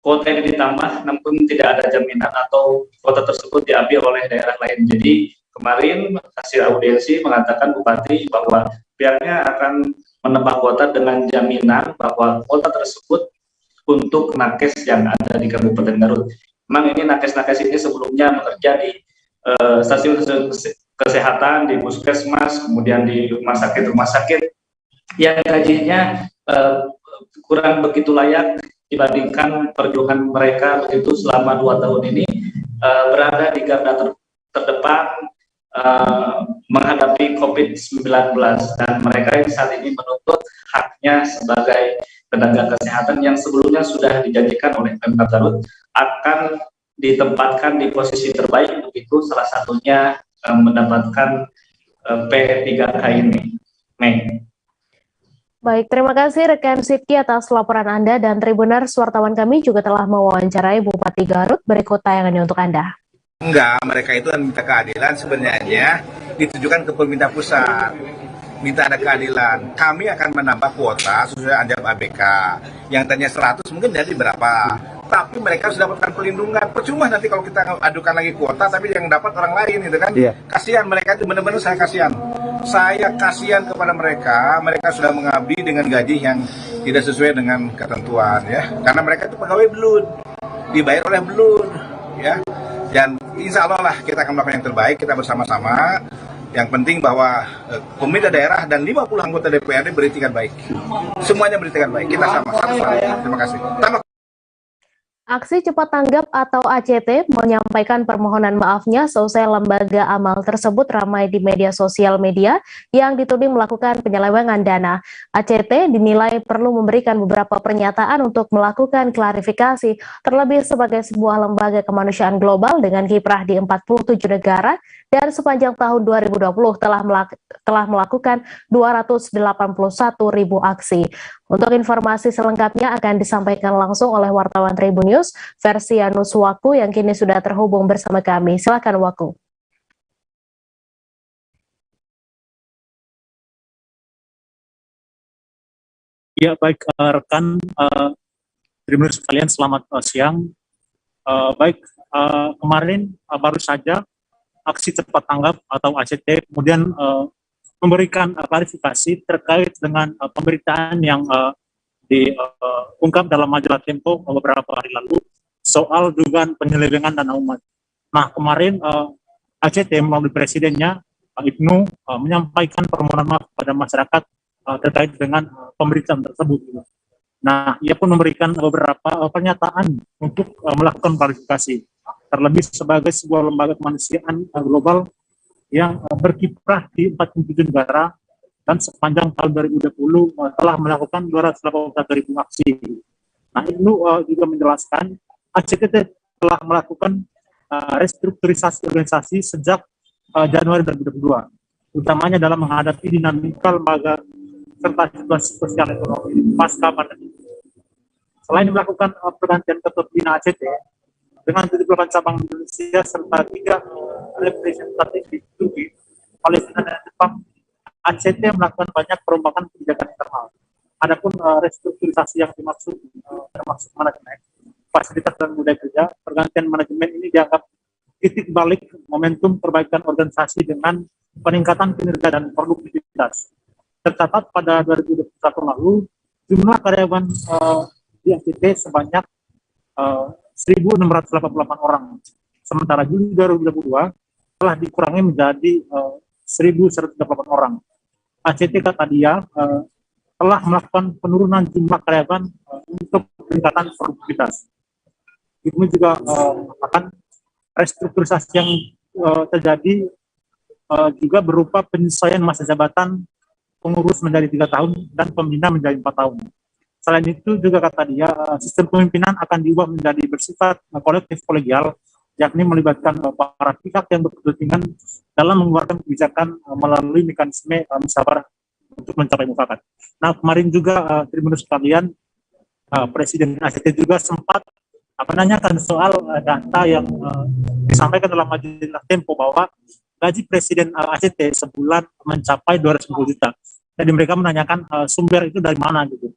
kuota ini ditambah namun tidak ada jaminan atau kuota tersebut diambil oleh daerah lain. Jadi kemarin hasil audiensi mengatakan Bupati bahwa pihaknya akan menambah kuota dengan jaminan bahwa kuota tersebut untuk nakes yang ada di Kabupaten Garut. Memang ini nakes-nakes ini sebelumnya bekerja di stasiun kesehatan, di puskesmas, kemudian di rumah sakit yang gajinya kurang begitu layak dibandingkan perjuangan mereka begitu selama 2 tahun ini berada di garda terdepan menghadapi COVID-19, dan mereka yang saat ini menuntut haknya sebagai tenaga kesehatan yang sebelumnya sudah dijanjikan oleh Pemkab Garut akan ditempatkan di posisi terbaik, begitu salah satunya mendapatkan P3K ini. Baik, terima kasih rekan Sidki atas laporan Anda, dan Tribuners wartawan kami juga telah mewawancarai Bupati Garut. Berikut tayangannya untuk Anda. Enggak, mereka itu minta keadilan sebenarnya ditujukan ke pemerintah pusat. Minta ada keadilan. Kami akan menambah kuota sesuai anjab ABK. Yang tadinya 100 mungkin jadi berapa. Tapi mereka harus dapatkan perlindungan. Percuma nanti kalau kita adukan lagi kuota tapi yang dapat orang lain gitu kan. Iya. Kasihan mereka itu, benar-benar saya kasihan. Saya kasihan kepada mereka sudah mengabdi dengan gaji yang tidak sesuai dengan ketentuan ya. Karena mereka itu pegawai BLUD, dibayar oleh BLUD ya. Dan insya Allah lah kita akan melakukan yang terbaik, kita bersama-sama. Yang penting bahwa pemerintah daerah dan 50 anggota DPRD beritikat baik. Semuanya beritikat baik, kita sama. Terima kasih. Aksi Cepat Tanggap atau ACT menyampaikan permohonan maafnya seusai lembaga amal tersebut ramai di media sosial media yang dituding melakukan penyelewengan dana. ACT dinilai perlu memberikan beberapa pernyataan untuk melakukan klarifikasi, terlebih sebagai sebuah lembaga kemanusiaan global dengan kiprah di 47 negara dan sepanjang tahun 2020 telah melakukan 281.000 aksi. Untuk informasi selengkapnya akan disampaikan langsung oleh wartawan Tribun News, Versianus Waku yang kini sudah terhubung bersama kami. Silakan Waku. Ya baik rekan Tribun News sekalian, selamat siang. Kemarin baru saja aksi cepat tanggap atau ACT kemudian memberikan klarifikasi terkait dengan pemberitaan yang diungkap dalam majalah Tempo beberapa hari lalu soal dugaan penyelewengan dana umat. Nah kemarin ACT melalui presidennya Ibnu menyampaikan permohonan maaf kepada masyarakat terkait dengan pemberitaan tersebut. Nah ia pun memberikan beberapa pernyataan untuk melakukan klarifikasi, terlebih sebagai sebuah lembaga kemanusiaan global yang berkiprah di 47 negara dan sepanjang tahun 2020 telah melakukan 281.000 aksi. Nah, Ibnu juga menjelaskan ACT telah melakukan restrukturisasi organisasi sejak Januari 2022, utamanya dalam menghadapi dinamika lembaga serta situasi sosial ekonomi pasca pandemi. Selain melakukan pergantian ketua pembina ACT dengan 78 cabang di Indonesia serta 3 representatif di Turki, Palestina dan Jepang, ACT melakukan banyak perombakan kebijakan internal. Adapun restrukturisasi yang dimaksud termasuk manajemen, fasilitas dan budaya kerja, pergantian manajemen ini dianggap titik balik momentum perbaikan organisasi dengan peningkatan kinerja dan produktivitas. Tercatat pada 2021 lalu, jumlah karyawan di ACT sebanyak 1.688 orang. Sementara Juli 2022 telah dikurangi menjadi 1.138 orang. ACT kata dia telah melakukan penurunan jumlah karyawan untuk peningkatan produktivitas. Ini juga mengatakan restrukturisasi yang terjadi juga berupa penyesuaian masa jabatan pengurus menjadi 3 tahun dan pembina menjadi 4 tahun. Selain itu juga kata dia, sistem kepemimpinan akan diubah menjadi bersifat kolektif kolegial, yakni melibatkan para pihak yang berkepentingan dalam mengeluarkan kebijakan melalui mekanisme musyawarah untuk mencapai mufakat. Nah, kemarin juga Tribuners sekalian, Presiden ACT juga sempat menanyakan soal data yang disampaikan dalam majalah Tempo bahwa gaji Presiden ACT sebulan mencapai 210 juta. Jadi mereka menanyakan sumber itu dari mana gitu.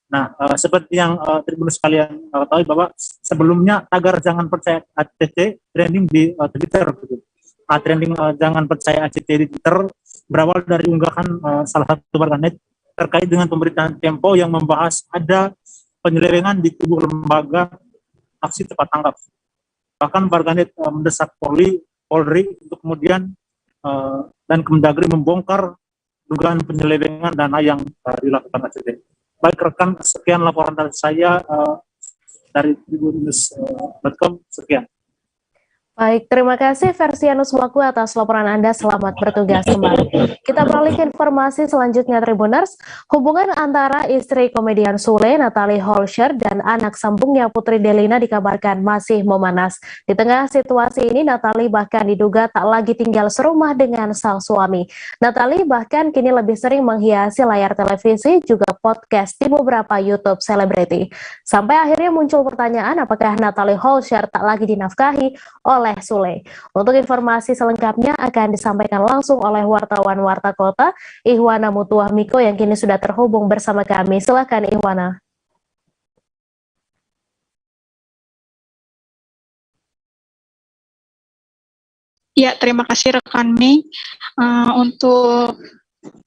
Nah, seperti yang Tribuners sekalian ketahui bahwa sebelumnya tagar jangan percaya ACT trending di Twitter gitu. Nah, trending jangan percaya ACT di Twitter berawal dari unggahan salah satu warganet terkait dengan pemberitaan Tempo yang membahas ada penyelewengan di tubuh lembaga aksi cepat tanggap. Bahkan warganet mendesak Polri untuk kemudian dan Kemendagri membongkar dugaan penyelewengan dana yang dilakukan ACT. Baik rekan, sekian laporan dari saya dari tribunnews.com, sekian. Baik, terima kasih Versianus Waku atas laporan Anda. Selamat bertugas kembali. Kita beralih ke informasi selanjutnya, Tribuners. Hubungan antara istri komedian Sule, Natalie Holscher, dan anak sambungnya Putri Delina dikabarkan masih memanas. Di tengah situasi ini, Natalie bahkan diduga tak lagi tinggal serumah dengan sang suami. Natalie bahkan kini lebih sering menghiasi layar televisi, juga podcast di beberapa YouTube selebriti. Sampai akhirnya muncul pertanyaan apakah Natalie Holscher tak lagi dinafkahi oleh Sule. Untuk informasi selengkapnya akan disampaikan langsung oleh wartawan Warta Kota, Ihwana Mutuah Miko yang kini sudah terhubung bersama kami. Silakan Ihwana. Ya, terima kasih rekan Mei. Untuk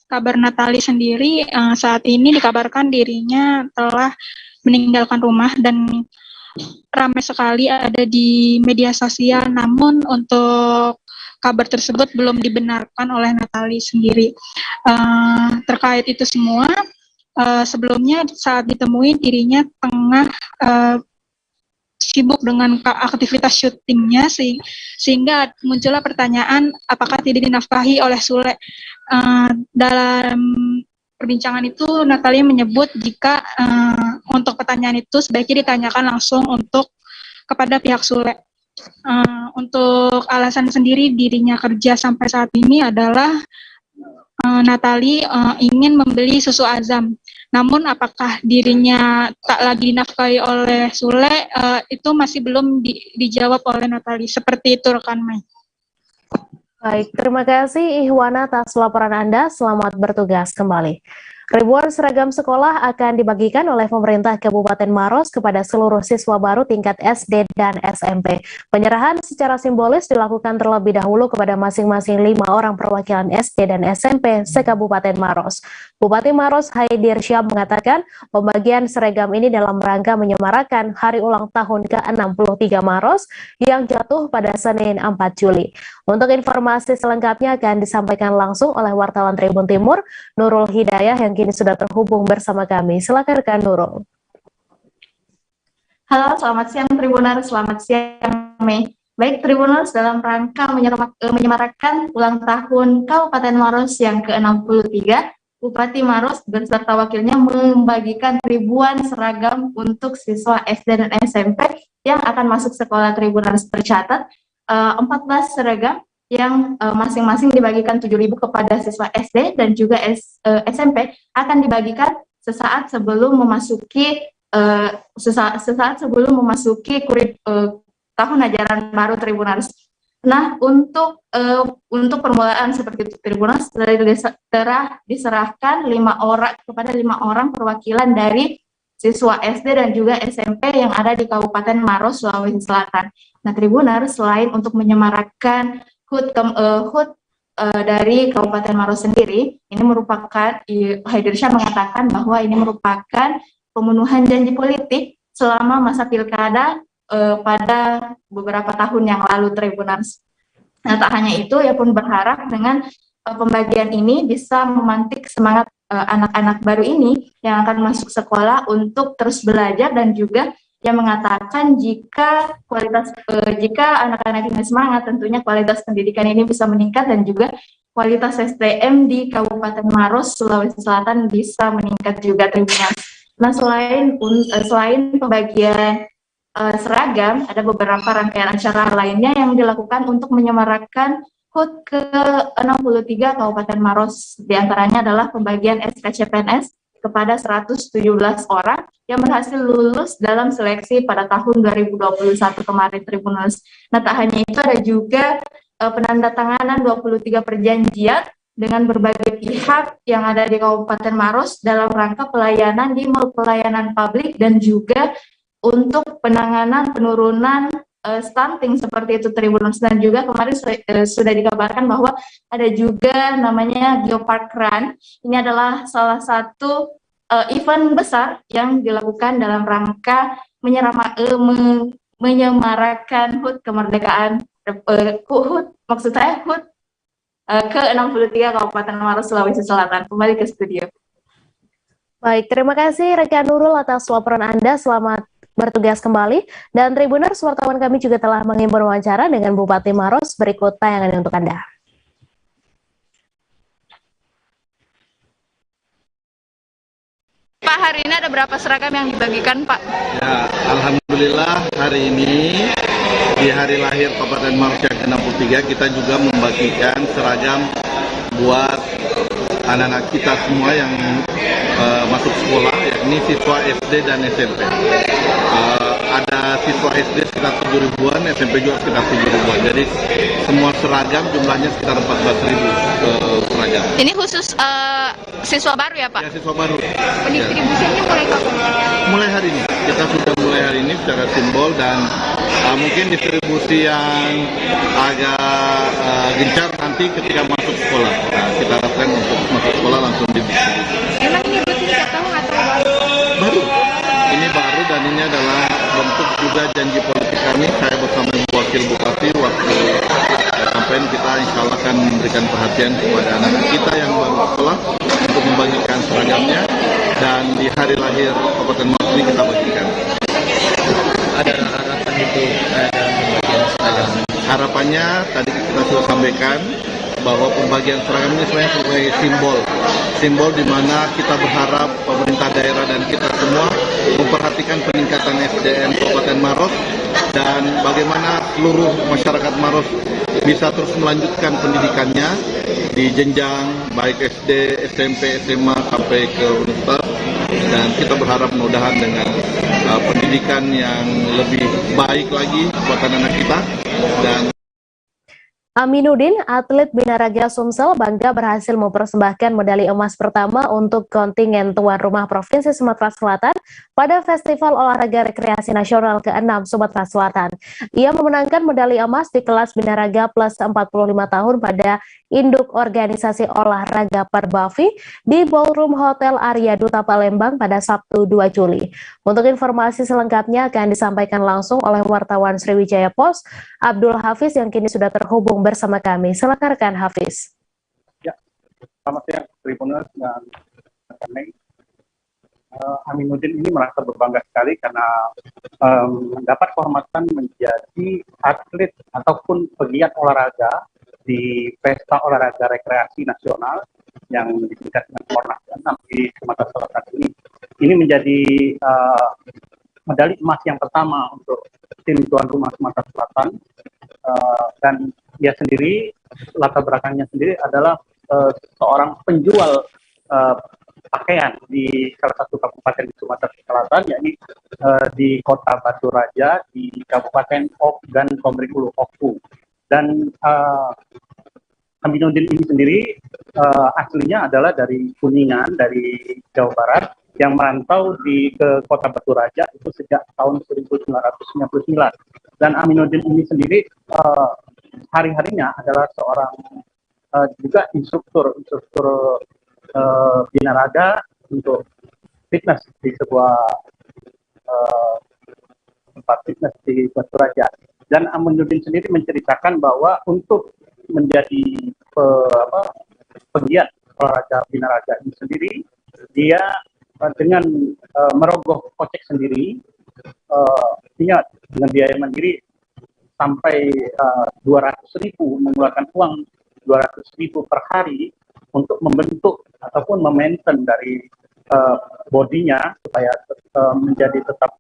kabar Natalie sendiri, saat ini dikabarkan dirinya telah meninggalkan rumah dan ramai sekali ada di media sosial, namun untuk kabar tersebut belum dibenarkan oleh Natalie sendiri. Terkait itu semua, sebelumnya saat ditemui dirinya tengah sibuk dengan aktivitas syutingnya, sehingga muncullah pertanyaan apakah tidak dinafkahi oleh Sule. Dalam perbincangan itu Natalie menyebut jika untuk pertanyaan itu sebaiknya ditanyakan langsung kepada pihak Sule. Untuk alasan sendiri dirinya kerja sampai saat ini adalah Natalie ingin membeli susu Azam. Namun apakah dirinya tak lagi dinafkahi oleh Sule, itu masih belum dijawab oleh Natalie. Seperti itu rekan Mai. Baik, terima kasih Ihwana atas laporan Anda. Selamat bertugas kembali. Ribuan seragam sekolah akan dibagikan oleh pemerintah Kabupaten Maros kepada seluruh siswa baru tingkat SD dan SMP. Penyerahan secara simbolis dilakukan terlebih dahulu kepada masing-masing 5 orang perwakilan SD dan SMP se-Kabupaten Maros. Bupati Maros Haidir Syam mengatakan pembagian seragam ini dalam rangka menyemarakan hari ulang tahun ke-63 Maros yang jatuh pada Senin 4 Juli. Untuk informasi selengkapnya akan disampaikan langsung oleh wartawan Tribun Timur, Nurul Hidayah yang kini sudah terhubung bersama kami. Silakan rekan Nurul. Halo, selamat siang Tribuners, selamat siang Mei. Baik Tribuners, dalam rangka menyemarakan ulang tahun Kabupaten Maros yang ke-63, Bupati Maros beserta wakilnya membagikan ribuan seragam untuk siswa SD dan SMP yang akan masuk sekolah. Tribuners, tercatat 14 seragam yang masing-masing dibagikan 7.000 kepada siswa SD dan juga SMP akan dibagikan sesaat sebelum memasuki tahun ajaran baru Tribuners. Nah, untuk permulaan seperti itu Tribuners telah diserahkan 5 orang perwakilan dari siswa SD dan juga SMP yang ada di Kabupaten Maros, Sulawesi Selatan. Nah, Tribuners, selain untuk menyemarakan HUT dari Kabupaten Maros sendiri, ini merupakan, Haidir Syah mengatakan bahwa ini merupakan pemenuhan janji politik selama masa pilkada pada beberapa tahun yang lalu Tribuners. Nah, tak hanya itu, ia pun berharap dengan pembagian ini bisa memantik semangat anak-anak baru ini yang akan masuk sekolah untuk terus belajar, dan juga yang mengatakan jika anak-anak ini semangat, tentunya kualitas pendidikan ini bisa meningkat dan juga kualitas SDM di Kabupaten Maros, Sulawesi Selatan bisa meningkat juga Tribuners. Nah, selain pembagian seragam, ada beberapa rangkaian acara lainnya yang dilakukan untuk menyemarakan HUT ke-63 Kabupaten Maros. Di antaranya adalah pembagian SKCPNS kepada 117 orang yang berhasil lulus dalam seleksi pada tahun 2021 kemarin, Tribuners. Nah, tak hanya itu, ada juga penandatanganan 23 perjanjian dengan berbagai pihak yang ada di Kabupaten Maros dalam rangka pelayanan di pelayanan publik dan juga untuk penanganan penurunan stunting seperti itu, Tribuners. Dan juga kemarin sudah dikabarkan bahwa ada juga namanya Geopark Run. Ini adalah salah satu event besar yang dilakukan dalam rangka menyemarakan HUT kemerdekaan HUT ke-63 Kabupaten Maros, Sulawesi Selatan. Kembali ke studio. Baik, terima kasih rekan Nurul atas laporan Anda. Selamat bertugas kembali. Dan Tribuners, wartawan kami juga telah mengimpun wawancara dengan Bupati Maros. Berikut tayangan untuk Anda. Pak, hari ini ada berapa seragam yang dibagikan, Pak? Ya, alhamdulillah hari ini di hari lahir Kabupaten Maros yang ke-63 kita juga membagikan seragam buat anak-anak kita semua yang masuk sekolah, yakni siswa SD dan SMP. Ada siswa SD sekitar 7.000-an, SMP juga sekitar 7.000-an. Jadi semua seragam jumlahnya sekitar 14.000 seragam. Ini khusus siswa baru ya, Pak? Ya, siswa baru. Pendistribusiannya mulai kapan? Mulai hari ini. Kita sudah mulai hari ini secara simbol dan mungkin distribusi yang agak gencar nanti ketika masuk sekolah. Nah, kita harapkan untuk masuk sekolah langsung didistribusi. Emang ini rutin setiap tahun atau baru? Baru. Ini baru dan ini adalah bentuk juga janji politik kami. Saya bersama Wakil Bupati waktu kampanye kita insya Allah akan memberikan perhatian kepada anak kita yang baru sekolah untuk membagikan seragamnya dan di hari lahir Kabupaten Maros ini kita bagikan. Ada harapan itu seragam. Harapannya tadi kita sudah sampaikan bahwa pembagian seragam ini sebenarnya sebagai simbol di mana kita berharap pemerintah daerah dan kita semua memperhatikan peningkatan SDM Kabupaten Maros dan bagaimana seluruh masyarakat Maros bisa terus melanjutkan pendidikannya di jenjang baik SD, SMP, SMA sampai ke universitas dan kita berharap mudah-mudahan dengan pendidikan yang lebih baik lagi buat anak kita. Dan Aminuddin, atlet binaraga Sumsel, bangga berhasil mempersembahkan medali emas pertama untuk kontingen tuan rumah Provinsi Sumatera Selatan pada Festival Olahraga Rekreasi Nasional ke-6 Sumatera Selatan. Ia memenangkan medali emas di kelas binaraga plus 45 tahun pada Induk Organisasi Olahraga Perbavi di Ballroom Hotel Arya Duta Palembang pada Sabtu 2 Juli. Untuk informasi selengkapnya akan disampaikan langsung oleh wartawan Sriwijaya Post, Abdul Hafiz yang kini sudah terhubung bersama kami. Silakan rekan Hafiz. Ya, selamat siang Tribuners dan rekan. Aminuddin ini merasa berbangga sekali karena mendapat kehormatan menjadi atlet ataupun pegiat olahraga di Pesta Olahraga Rekreasi Nasional yang disingkat dengan Kornas ke-6 di Sumatera Selatan ini. Ini menjadi medali emas yang pertama untuk tim tuan rumah Sumatera Selatan dan dia sendiri, latar belakangnya sendiri adalah seorang penjual pakaian di salah satu kabupaten di Sumatera Selatan, yakni di Kota Batu Raja di Kabupaten Ok dan Komering Ulu Oku. Dan Aminuddin ini sendiri aslinya adalah dari Kuningan, dari Jawa Barat, yang merantau ke Kota Batu Raja itu sejak tahun 1999. Dan Aminuddin ini sendiri hari-harinya adalah seorang juga instruktur binaraga untuk fitness di sebuah tempat fitness di Batu Raja. Dan Aminuddin sendiri menceritakan bahwa untuk menjadi pegiat olahraga binaraga ini sendiri, dia dengan merogoh kocek sendiri, dengan biaya mandiri sampai 200.000, mengeluarkan uang 200.000 per hari untuk membentuk ataupun memainten dari bodinya supaya menjadi tetap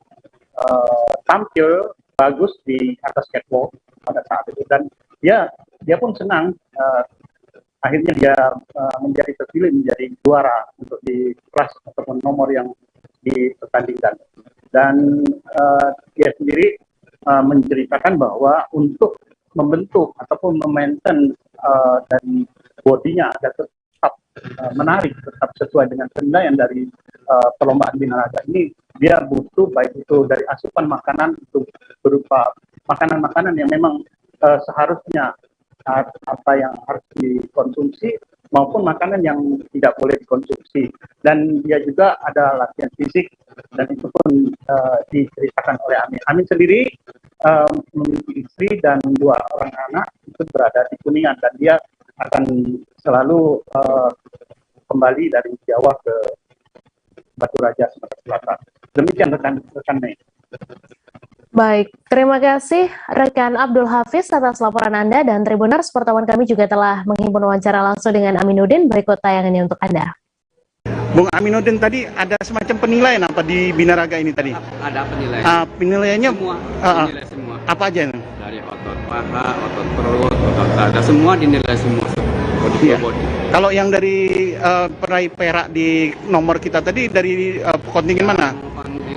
tampil bagus di atas catwalk pada saat itu, dan dia pun senang akhirnya dia menjadi terpilih menjadi juara untuk di kelas ataupun nomor yang dipertandingkan. Dan dia sendiri menceritakan bahwa untuk membentuk ataupun memaintain dari bodinya agar tetap menarik, tetap sesuai dengan penilaian dari perlombaan binaraga ini, dia butuh baik itu dari asupan makanan itu berupa makanan-makanan yang memang seharusnya apa yang harus dikonsumsi maupun makanan yang tidak boleh dikonsumsi. Dan dia juga ada latihan fisik, dan itu pun diceritakan oleh Amin. Amin sendiri memiliki istri dan 2 orang anak itu berada di Kuningan, dan dia akan selalu kembali dari Jawa ke Batu Raja, Sumatera Selatan. Demikian rekan Mei. Baik, terima kasih rekan Abdul Hafiz atas laporan Anda, dan Tribuners, wartawan kami juga telah menghimpun wawancara langsung dengan Aminuddin. Berikut tayangannya untuk Anda. Bung Aminuddin, tadi ada semacam penilaian apa di binaraga ini tadi? Ada penilaian. Penilaiannya semua, dinilai semua. Apa aja? Dari otot paha, otot perut, otot dada, semua dinilai semua. Iya. Kalau yang dari peraih perak di nomor kita tadi dari kontingen mana?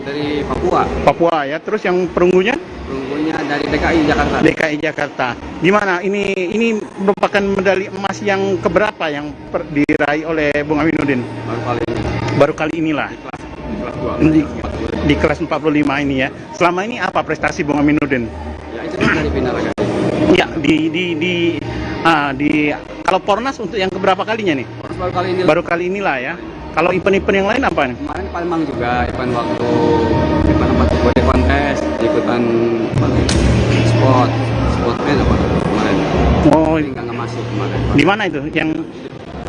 Dari Papua. Papua ya. Terus yang perunggunya? Perunggunya dari DKI Jakarta. DKI Jakarta. Gimana? Ini merupakan medali emas yang keberapa yang diraih oleh Bung Aminuddin? Baru kali ini. Baru kali inilah. Di kelas 45 ini ya. Selama ini apa prestasi Bung Aminuddin? Ya itu kan dari binaraga. Ya, kalau Pornas untuk yang keberapa kalinya nih? Pornas baru kali ini. Baru kali inilah ya. Kalau event-event yang lain apa nih? Kemarin di Palembang juga, event waktu body contest, ikutan sportman apa kemarin. Oh, nggak masuk kemarin. Di mana itu?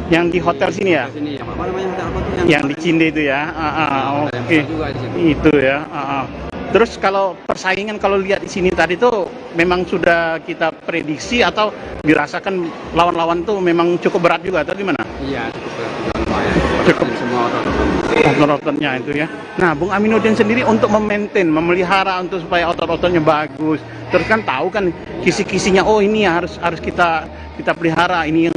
Yang di hotel sini ya? Sini, yang apa namanya hotel apa tuh? Yang di Cinde itu ya? Oke. Itu ya. Terus kalau persaingan kalau lihat di sini tadi tuh memang sudah kita prediksi atau dirasakan lawan-lawan tuh memang cukup berat juga atau gimana? Iya, cukup berat juga lumayan. Cukup semua otot-ototnya itu ya. Nah, Bung Aminuddin sendiri untuk memaintain, memelihara untuk supaya otot-ototnya bagus. Terus kan tahu kan kisi-kisinya, oh ini harus kita pelihara, ini yang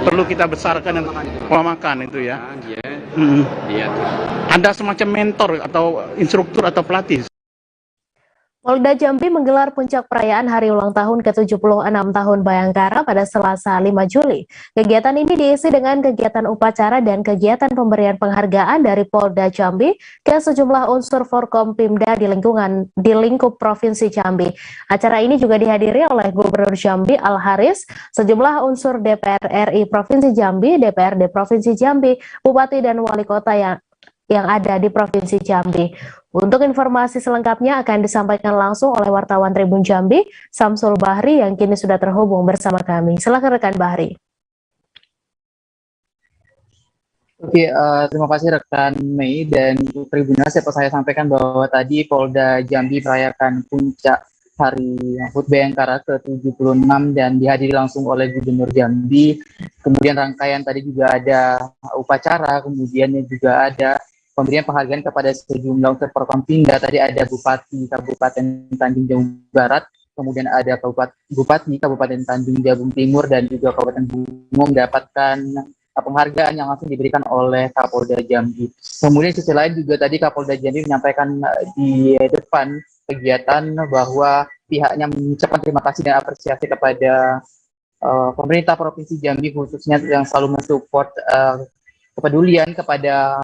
perlu kita besarkan dan pola makan itu ya. Iya. Ada semacam mentor atau instruktur atau pelatih. Polda Jambi menggelar puncak perayaan hari ulang tahun ke-76 tahun Bayangkara pada Selasa 5 Juli. Kegiatan ini diisi dengan kegiatan upacara dan kegiatan pemberian penghargaan dari Polda Jambi ke sejumlah unsur Forkompimda di lingkup Provinsi Jambi. Acara ini juga dihadiri oleh Gubernur Jambi Al-Haris, sejumlah unsur DPR RI Provinsi Jambi, DPRD Provinsi Jambi, Bupati dan Wali Kota yang ada di Provinsi Jambi. Untuk informasi selengkapnya akan disampaikan langsung oleh wartawan Tribun Jambi, Samsul Bahri, yang kini sudah terhubung bersama kami. Silakan rekan Bahri. Oke, terima kasih rekan Mei dan Tribuners. Dapat saya sampaikan bahwa tadi Polda Jambi merayakan puncak Hari HUT Bayangkara ke-76 dan dihadiri langsung oleh Gubernur Jambi. Kemudian rangkaian tadi juga ada upacara, kemudian juga ada pemberian penghargaan kepada sejumlah unsur Forkompimda. Tadi ada Bupati Kabupaten Tanjung Jabung Barat, kemudian ada Bupati Kabupaten Tanjung Jabung Timur, dan juga Kabupaten Bungo mendapatkan penghargaan yang langsung diberikan oleh Kapolda Jambi. Kemudian sisi lain juga tadi Kapolda Jambi menyampaikan di depan kegiatan bahwa pihaknya mengucapkan terima kasih dan apresiasi kepada pemerintah Provinsi Jambi khususnya yang selalu mensupport kepedulian kepada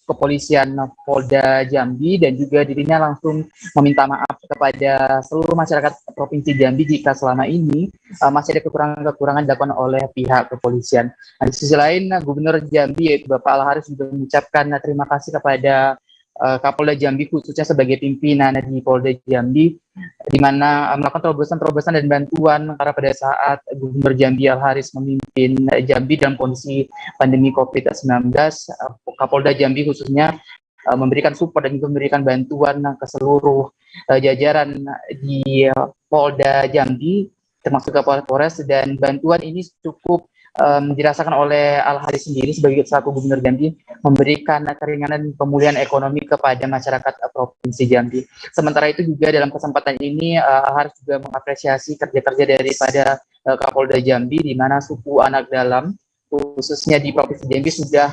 kepolisian Polda Jambi, dan juga dirinya langsung meminta maaf kepada seluruh masyarakat Provinsi Jambi jika selama ini masih ada kekurangan-kekurangan dilakukan oleh pihak kepolisian. Nah, di sisi lain, Gubernur Jambi yaitu Bapak Al-Haris juga mengucapkan terima kasih kepada Kapolda Jambi khususnya sebagai pimpinan di Polda Jambi, di mana melakukan terobosan-terobosan dan bantuan karena pada saat Gubernur Jambi Al-Haris memimpin Jambi dalam kondisi pandemi COVID-19, Kapolda Jambi khususnya memberikan support dan juga memberikan bantuan ke seluruh jajaran di Polda Jambi termasuk Kapolres, dan bantuan ini cukup dirasakan oleh Al-Haris sendiri sebagai selaku Gubernur Jambi, memberikan keringanan dan pemulihan ekonomi kepada masyarakat Provinsi Jambi. Sementara itu juga dalam kesempatan ini Al-Haris juga mengapresiasi kerja-kerja daripada Kapolda Jambi, di mana suku anak dalam khususnya di Provinsi Jambi sudah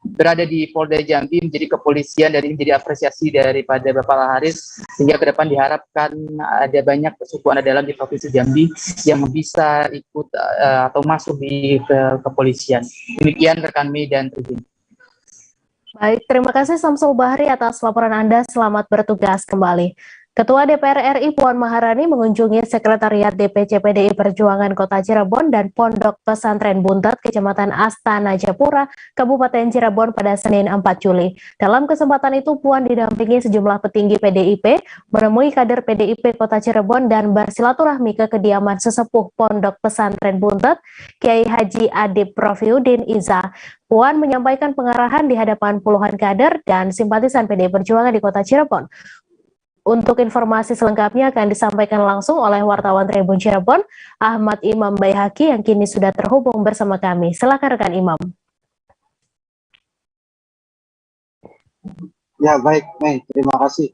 berada di Polda Jambi menjadi kepolisian, dan ini menjadi apresiasi daripada Bapak Al-Haris, sehingga ke depan diharapkan ada banyak suku anak dalam di Provinsi Jambi yang bisa ikut atau masuk di kepolisian. Demikian rekan Mei dan Tribun. Baik, terima kasih Samsul Bahri atas laporan Anda. Selamat bertugas kembali. Ketua DPR RI Puan Maharani mengunjungi Sekretariat DPC PDI Perjuangan Kota Cirebon dan Pondok Pesantren Buntet, Kecamatan Astana Japura, Kabupaten Cirebon pada Senin 4 Juli. Dalam kesempatan itu, Puan didampingi sejumlah petinggi PDIP, menemui kader PDIP Kota Cirebon dan bersilaturahmi ke kediaman sesepuh Pondok Pesantren Buntet, Kiai Haji Adib Profiuddin Iza. Puan menyampaikan pengarahan di hadapan puluhan kader dan simpatisan PDI Perjuangan di Kota Cirebon. Untuk informasi selengkapnya akan disampaikan langsung oleh wartawan Tribun Cirebon, Ahmad Imam Baihaqi, yang kini sudah terhubung bersama kami. Silakan rekan Imam. Ya baik, Mei, terima kasih.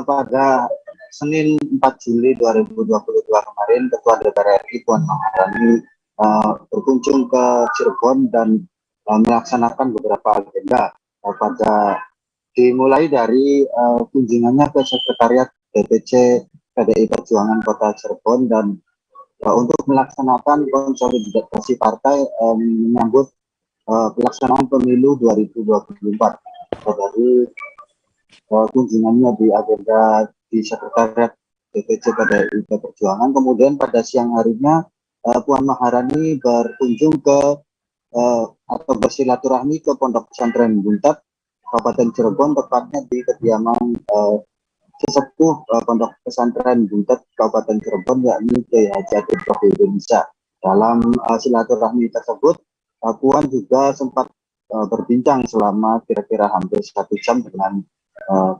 Pada Senin 4 Juli 2022 kemarin, Ketua DPR RI Puan Maharani berkunjung ke Cirebon dan melaksanakan beberapa agenda. Dimulai dari kunjungannya ke Sekretariat DPC PDI Perjuangan Kota Cirebon dan untuk melaksanakan konsolidasi partai menyambut pelaksanaan pemilu 2024. Dari kunjungannya di agenda di Sekretariat DPC PDI Perjuangan, kemudian pada siang harinya Puan Maharani berkunjung ke atau bersilaturahmi ke Pondok Pesantren Buntet, Kabupaten Cirebon, tepatnya di kediaman sesepuh Pondok Pesantren Buntet Kabupaten Cirebon, yakni Kiai Haji Adib Profiuddin Iza. Dalam silaturahmi tersebut, Puan juga sempat berbincang selama kira-kira hampir 1 jam dengan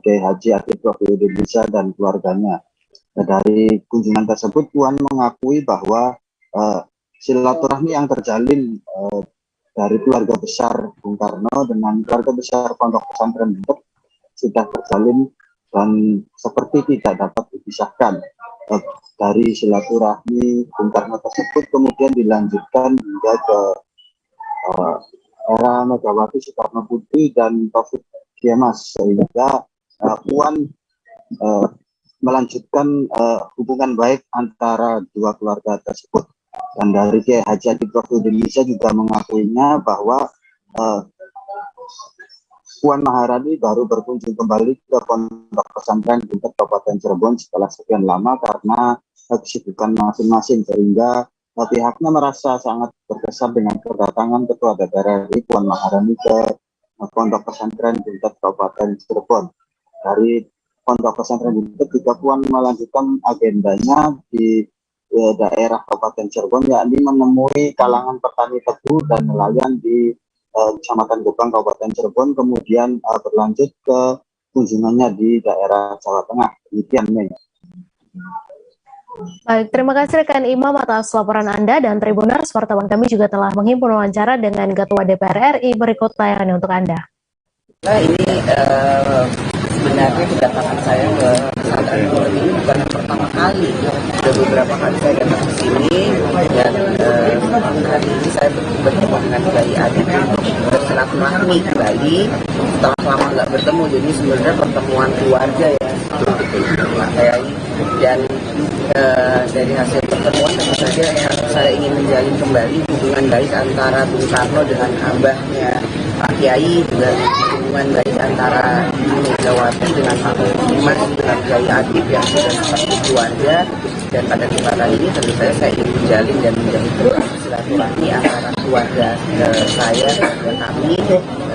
Kiai Haji Adib Profiuddin Iza dan keluarganya. Dari kunjungan tersebut, Puan mengakui bahwa silaturahmi yang terjalin dari keluarga besar Bung Karno dengan keluarga besar Pondok Pesantren Buntet sudah terjalin dan seperti tidak dapat dipisahkan. Dari silaturahmi Bung Karno tersebut kemudian dilanjutkan hingga ke era Megawati Soekarno Putri dan Taufik Kiamas, sehingga Puan melanjutkan hubungan baik antara dua keluarga tersebut. Dan dari Kiai Haji Adib Profiuddin Iza juga mengakuinya bahwa Puan Maharani baru berkunjung kembali ke Pondok Pesantren Buntet Kabupaten Cirebon setelah sekian lama karena kesibukan masing-masing, sehingga pihaknya merasa sangat berkesan dengan kedatangan Ketua DPR RI Puan Maharani ke Pondok Pesantren Buntet Kabupaten Cirebon. Dari Pondok Pesantren Buntet juga Puan melanjutkan agendanya di daerah Kabupaten Cirebon, yakni menemui kalangan petani tebu dan nelayan di Kecamatan Gobang Kabupaten Cirebon, kemudian berlanjut ke kunjungannya di daerah Jawa Tengah. Demikian, Mei. Baik, terima kasih rekan Imam atas laporan Anda, dan Tribuners, wartawan kami juga telah menghimpun wawancara dengan Ketua DPR RI. Berikut tayangannya untuk Anda. Nah, ini sebenarnya kedatangan saya ke pesantren Buntet ini bukan yang pertama kali. Sudah beberapa kali saya datang ke sini, dan hari ini saya bertemu dengan Kiai Adib untuk bersilaturahmi kembali setelah lama nggak bertemu. Jadi sebenarnya pertemuan keluarga ya, Pak Kiai. Dan dari hasil pertemuan tentu saja saya ingin menjalin kembali hubungan baik antara Bung Karno dengan abahnya Pak Kiai, juga hubungan baik antara Ibu Megawati dengan Pak Iman dengan Kiai Adib yang sudah seperti keluarga. Dan pada kesempatan ini tentu saya ingin menjalin dan menjalin silaturahmi antara keluarga saya, keluarga kami,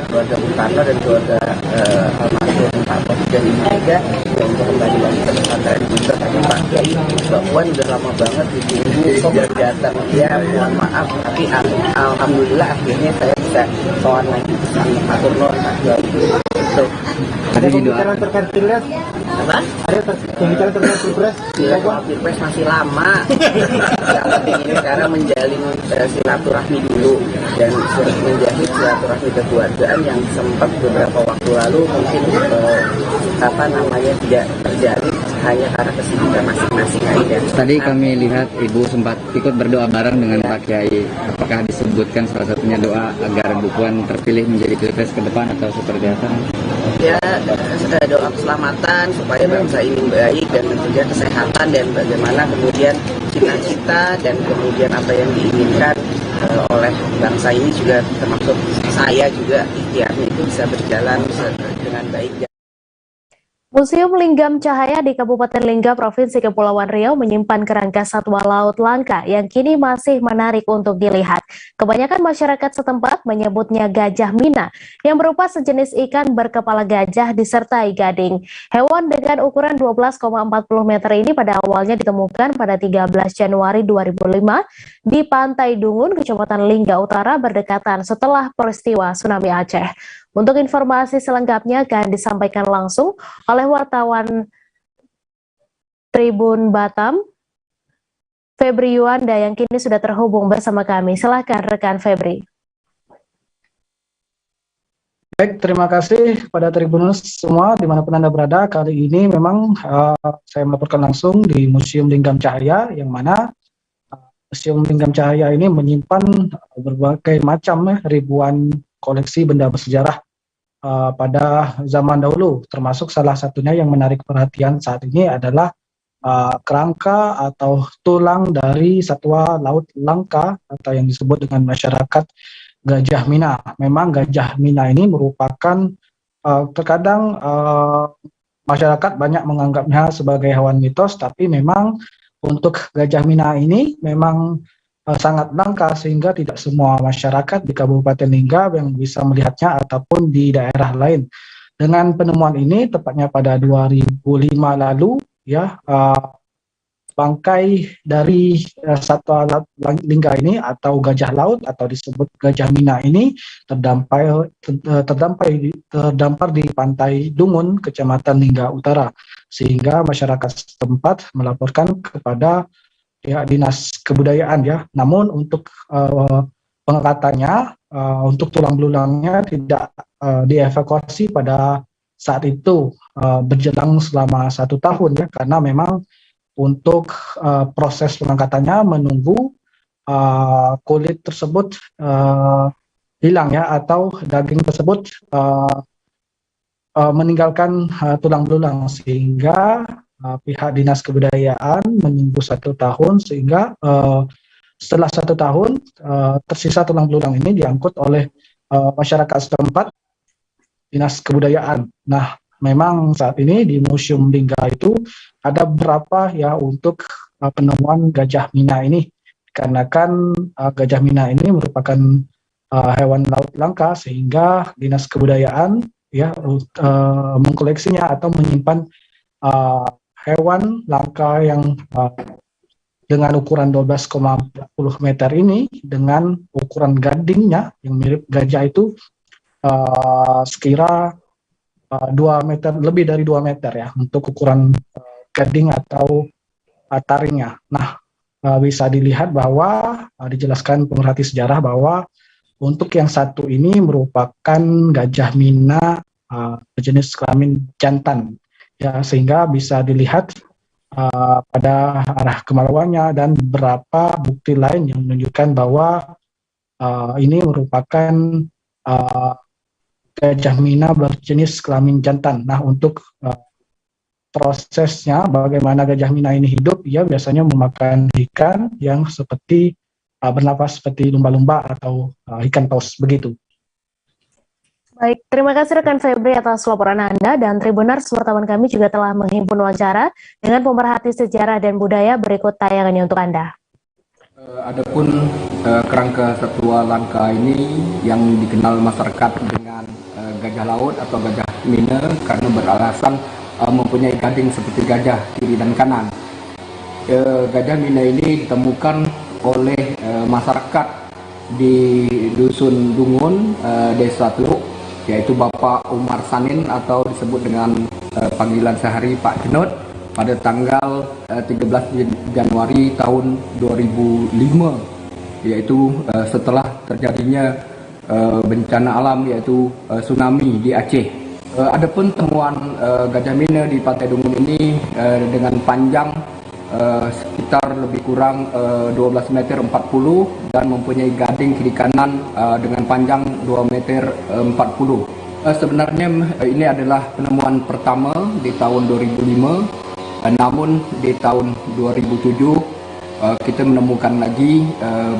keluarga Bung Karno dan keluarga almarhum Pak Taufik dan Ibu Mega, dan untuk kembali lagi ke pesantren Buntet. Tadi Pak Kiai, Mbak Puan udah lama banget ditunggu dan datang. Ya mohon maaf, tapi alhamdulillah akhirnya saya bisa bisa soal lagi pesan atur norma gitu. Ada pembicaraan terkait pilpres? Apa? Ada pembicaraan terkait pilpres? Soal pilpres masih lama. Yang penting ini sekarang menjalin silaturahmi dulu dan menjalin silaturahmi kekeluargaan yang sempat beberapa waktu lalu mungkin tidak terjalin hanya karena kesibukan masing-masing aja. Tadi kami lihat Ibu sempat ikut berdoa bareng dengan Pak Kiai. Apakah disebutkan salah satunya doa agar Bu Puan terpilih menjadi pilpres ke depan atau seperti apa? Ya, doa keselamatan supaya bangsa ini baik dan tentunya kesehatan dan bagaimana kemudian cita-cita dan kemudian apa yang diinginkan oleh bangsa ini juga termasuk saya juga ikhtiarnya itu bisa berjalan dengan baik. Museum Linggam Cahaya di Kabupaten Lingga, Provinsi Kepulauan Riau menyimpan kerangka satwa laut langka yang kini masih menarik untuk dilihat. Kebanyakan masyarakat setempat menyebutnya gajah mina, yang berupa sejenis ikan berkepala gajah disertai gading. Hewan dengan ukuran 12,40 meter ini pada awalnya ditemukan pada 13 Januari 2005 di Pantai Dungun, Kecamatan Lingga Utara berdekatan setelah peristiwa tsunami Aceh. Untuk informasi selengkapnya akan disampaikan langsung oleh wartawan Tribun Batam, Febri Yuanda, yang kini sudah terhubung bersama kami. Silahkan rekan Febri. Baik, terima kasih kepada Tribuners semua dimanapun Anda berada. Kali ini memang saya melaporkan langsung di Museum Linggam Cahaya, yang mana Museum Linggam Cahaya ini menyimpan berbagai macam ribuan koleksi benda bersejarah pada zaman dahulu, termasuk salah satunya yang menarik perhatian saat ini adalah kerangka atau tulang dari satwa laut langka atau yang disebut dengan masyarakat gajah mina. Memang gajah mina ini merupakan terkadang masyarakat banyak menganggapnya sebagai hewan mitos, tapi memang untuk gajah mina ini memang sangat langka sehingga tidak semua masyarakat di Kabupaten Lingga yang bisa melihatnya ataupun di daerah lain. Dengan penemuan ini tepatnya pada 2005 lalu ya, bangkai dari satwa lingga ini atau gajah laut atau disebut gajah mina ini terdampar di Pantai Dungun, Kecamatan Lingga Utara, sehingga masyarakat setempat melaporkan kepada pihak Dinas Kebudayaan ya. Namun untuk pengangkatannya, untuk tulang belulangnya tidak dievakuasi pada saat itu, berjelang selama 1 tahun ya, karena memang untuk proses pengangkatannya menunggu kulit tersebut hilang ya, atau daging tersebut meninggalkan tulang belulang, sehingga pihak Dinas Kebudayaan menunggu 1 tahun, sehingga setelah 1 tahun tersisa tulang belulang ini diangkut oleh masyarakat setempat, Dinas Kebudayaan. Nah, memang saat ini di Museum Lingga itu ada beberapa ya untuk penemuan gajah mina ini, karena kan gajah mina ini merupakan hewan laut langka, sehingga Dinas Kebudayaan ya mengkoleksinya atau menyimpan hewan langka yang dengan ukuran 12,40 meter ini dengan ukuran gadingnya yang mirip gajah itu sekira 2 meter, lebih dari 2 meter ya untuk ukuran gading atau taringnya. Nah, bisa dilihat bahwa dijelaskan pemerhati sejarah bahwa untuk yang satu ini merupakan gajah mina berjenis kelamin jantan ya, sehingga bisa dilihat pada arah kemaluannya dan beberapa bukti lain yang menunjukkan bahwa ini merupakan gajah mina berjenis kelamin jantan. Nah, untuk prosesnya bagaimana gajah mina ini hidup, ia biasanya memakan ikan yang seperti bernapas seperti lumba-lumba atau ikan paus begitu. Baik, terima kasih rekan Febri atas laporan Anda, dan Tribuners, wartawan kami juga telah menghimpun wawancara dengan pemerhati sejarah dan budaya. Berikut tayangannya untuk Anda. Adapun kerangka satwa langka ini yang dikenal masyarakat dengan gajah laut atau gajah mina karena beralasan mempunyai gading seperti gajah kiri dan kanan. Gajah mina ini ditemukan oleh masyarakat di Dusun Dungun, Desa Teluk, yaitu Bapak Umar Sanin atau disebut dengan panggilan sehari Pak Cenut, pada tanggal 13 Januari tahun 2005, yaitu setelah terjadinya bencana alam yaitu tsunami di Aceh. Adapun temuan gajah mina di Pantai Dungun ini dengan panjang sekitar lebih kurang 12 meter 40 dan mempunyai gading kiri kanan dengan panjang 2 meter 40. Sebenarnya ini adalah penemuan pertama di tahun 2005. Namun di tahun 2007 kita menemukan lagi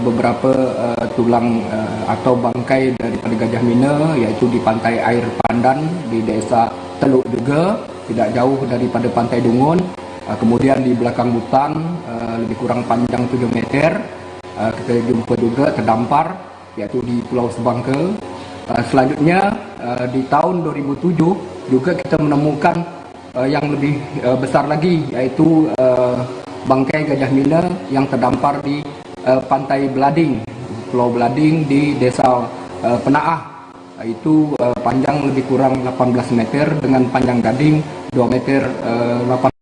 beberapa tulang atau bangkai daripada gajah mina, yaitu di Pantai Air Pandan di Desa Teluk juga, tidak jauh daripada Pantai Dungun. Kemudian di belakang hutan lebih kurang panjang 7 meter kita jumpa juga terdampar, yaitu di Pulau Sebangka. Selanjutnya di tahun 2007 juga kita menemukan yang lebih besar lagi, yaitu bangkai gajah mina yang terdampar di Pantai Belading, Pulau Belading di Desa Penaah. Itu panjang lebih kurang 18 meter dengan panjang gading 2 meter 8.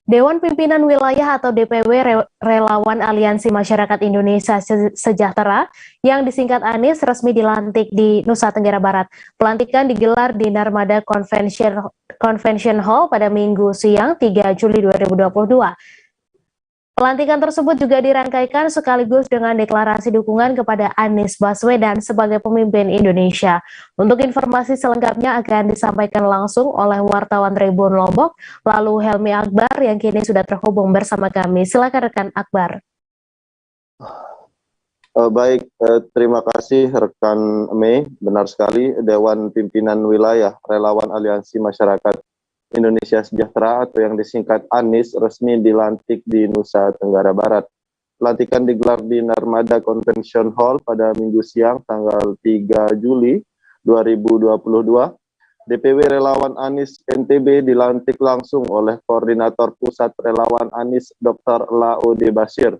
Dewan Pimpinan Wilayah atau DPW Relawan Aliansi Masyarakat Indonesia Sejahtera yang disingkat ANIS resmi dilantik di Nusa Tenggara Barat. Pelantikan digelar di Narmada Convention Hall pada Minggu siang 3 Juli 2022. Pelantikan tersebut juga dirangkaikan sekaligus dengan deklarasi dukungan kepada Anies Baswedan sebagai pemimpin Indonesia. Untuk informasi selengkapnya akan disampaikan langsung oleh wartawan Tribun Lombok, lalu Helmi Akbar yang kini sudah terhubung bersama kami. Silakan rekan Akbar. Baik, terima kasih rekan Mei. Benar sekali, Dewan Pimpinan Wilayah Relawan Aliansi Masyarakat Indonesia Sejahtera atau yang disingkat ANIS resmi dilantik di Nusa Tenggara Barat. Pelantikan digelar di Narmada Convention Hall pada Minggu siang tanggal 3 Juli 2022. DPW Relawan ANIS NTB dilantik langsung oleh Koordinator Pusat Relawan ANIS Dr. Laode Basir.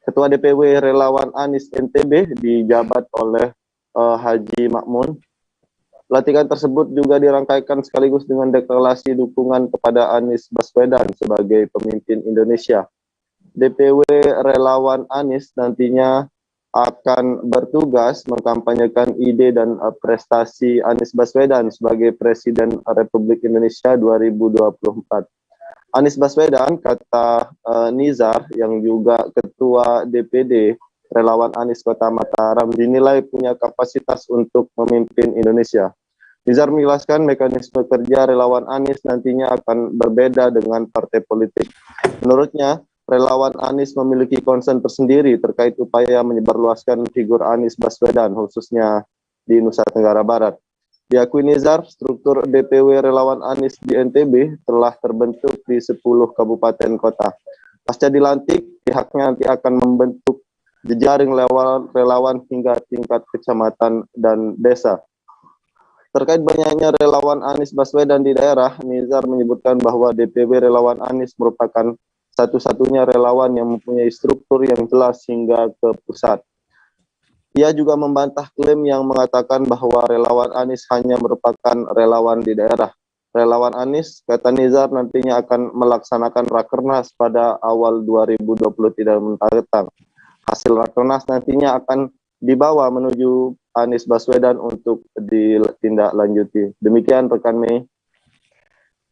Ketua DPW Relawan ANIS NTB dijabat oleh Haji Makmun. Pelantikan tersebut juga dirangkaikan sekaligus dengan deklarasi dukungan kepada Anies Baswedan sebagai pemimpin Indonesia. DPW Relawan Anies nantinya akan bertugas mengkampanyekan ide dan prestasi Anies Baswedan sebagai Presiden Republik Indonesia 2024. Anies Baswedan, kata Nizar yang juga Ketua DPD Relawan Anies Kota Mataram, dinilai punya kapasitas untuk memimpin Indonesia. Nizar menjelaskan mekanisme kerja relawan Anies nantinya akan berbeda dengan partai politik. Menurutnya, relawan Anies memiliki concern tersendiri terkait upaya menyebarluaskan figur Anies Baswedan, khususnya di Nusa Tenggara Barat. Diakui Nizar, struktur DPW relawan Anies di NTB telah terbentuk di 10 kabupaten kota. Pasca dilantik, pihaknya nanti akan membentuk jejaring relawan hingga tingkat kecamatan dan desa. Terkait banyaknya relawan Anies Baswedan di daerah, Nizar menyebutkan bahwa DPW Relawan Anies merupakan satu-satunya relawan yang mempunyai struktur yang jelas hingga ke pusat. Ia juga membantah klaim yang mengatakan bahwa relawan Anies hanya merupakan relawan di daerah. Relawan Anies, kata Nizar, nantinya akan melaksanakan Rakernas pada awal 2023 mendatang. Hasil Rakernas nantinya akan dibawa menuju Anies Baswedan untuk ditindaklanjuti. Demikian rekan Mei.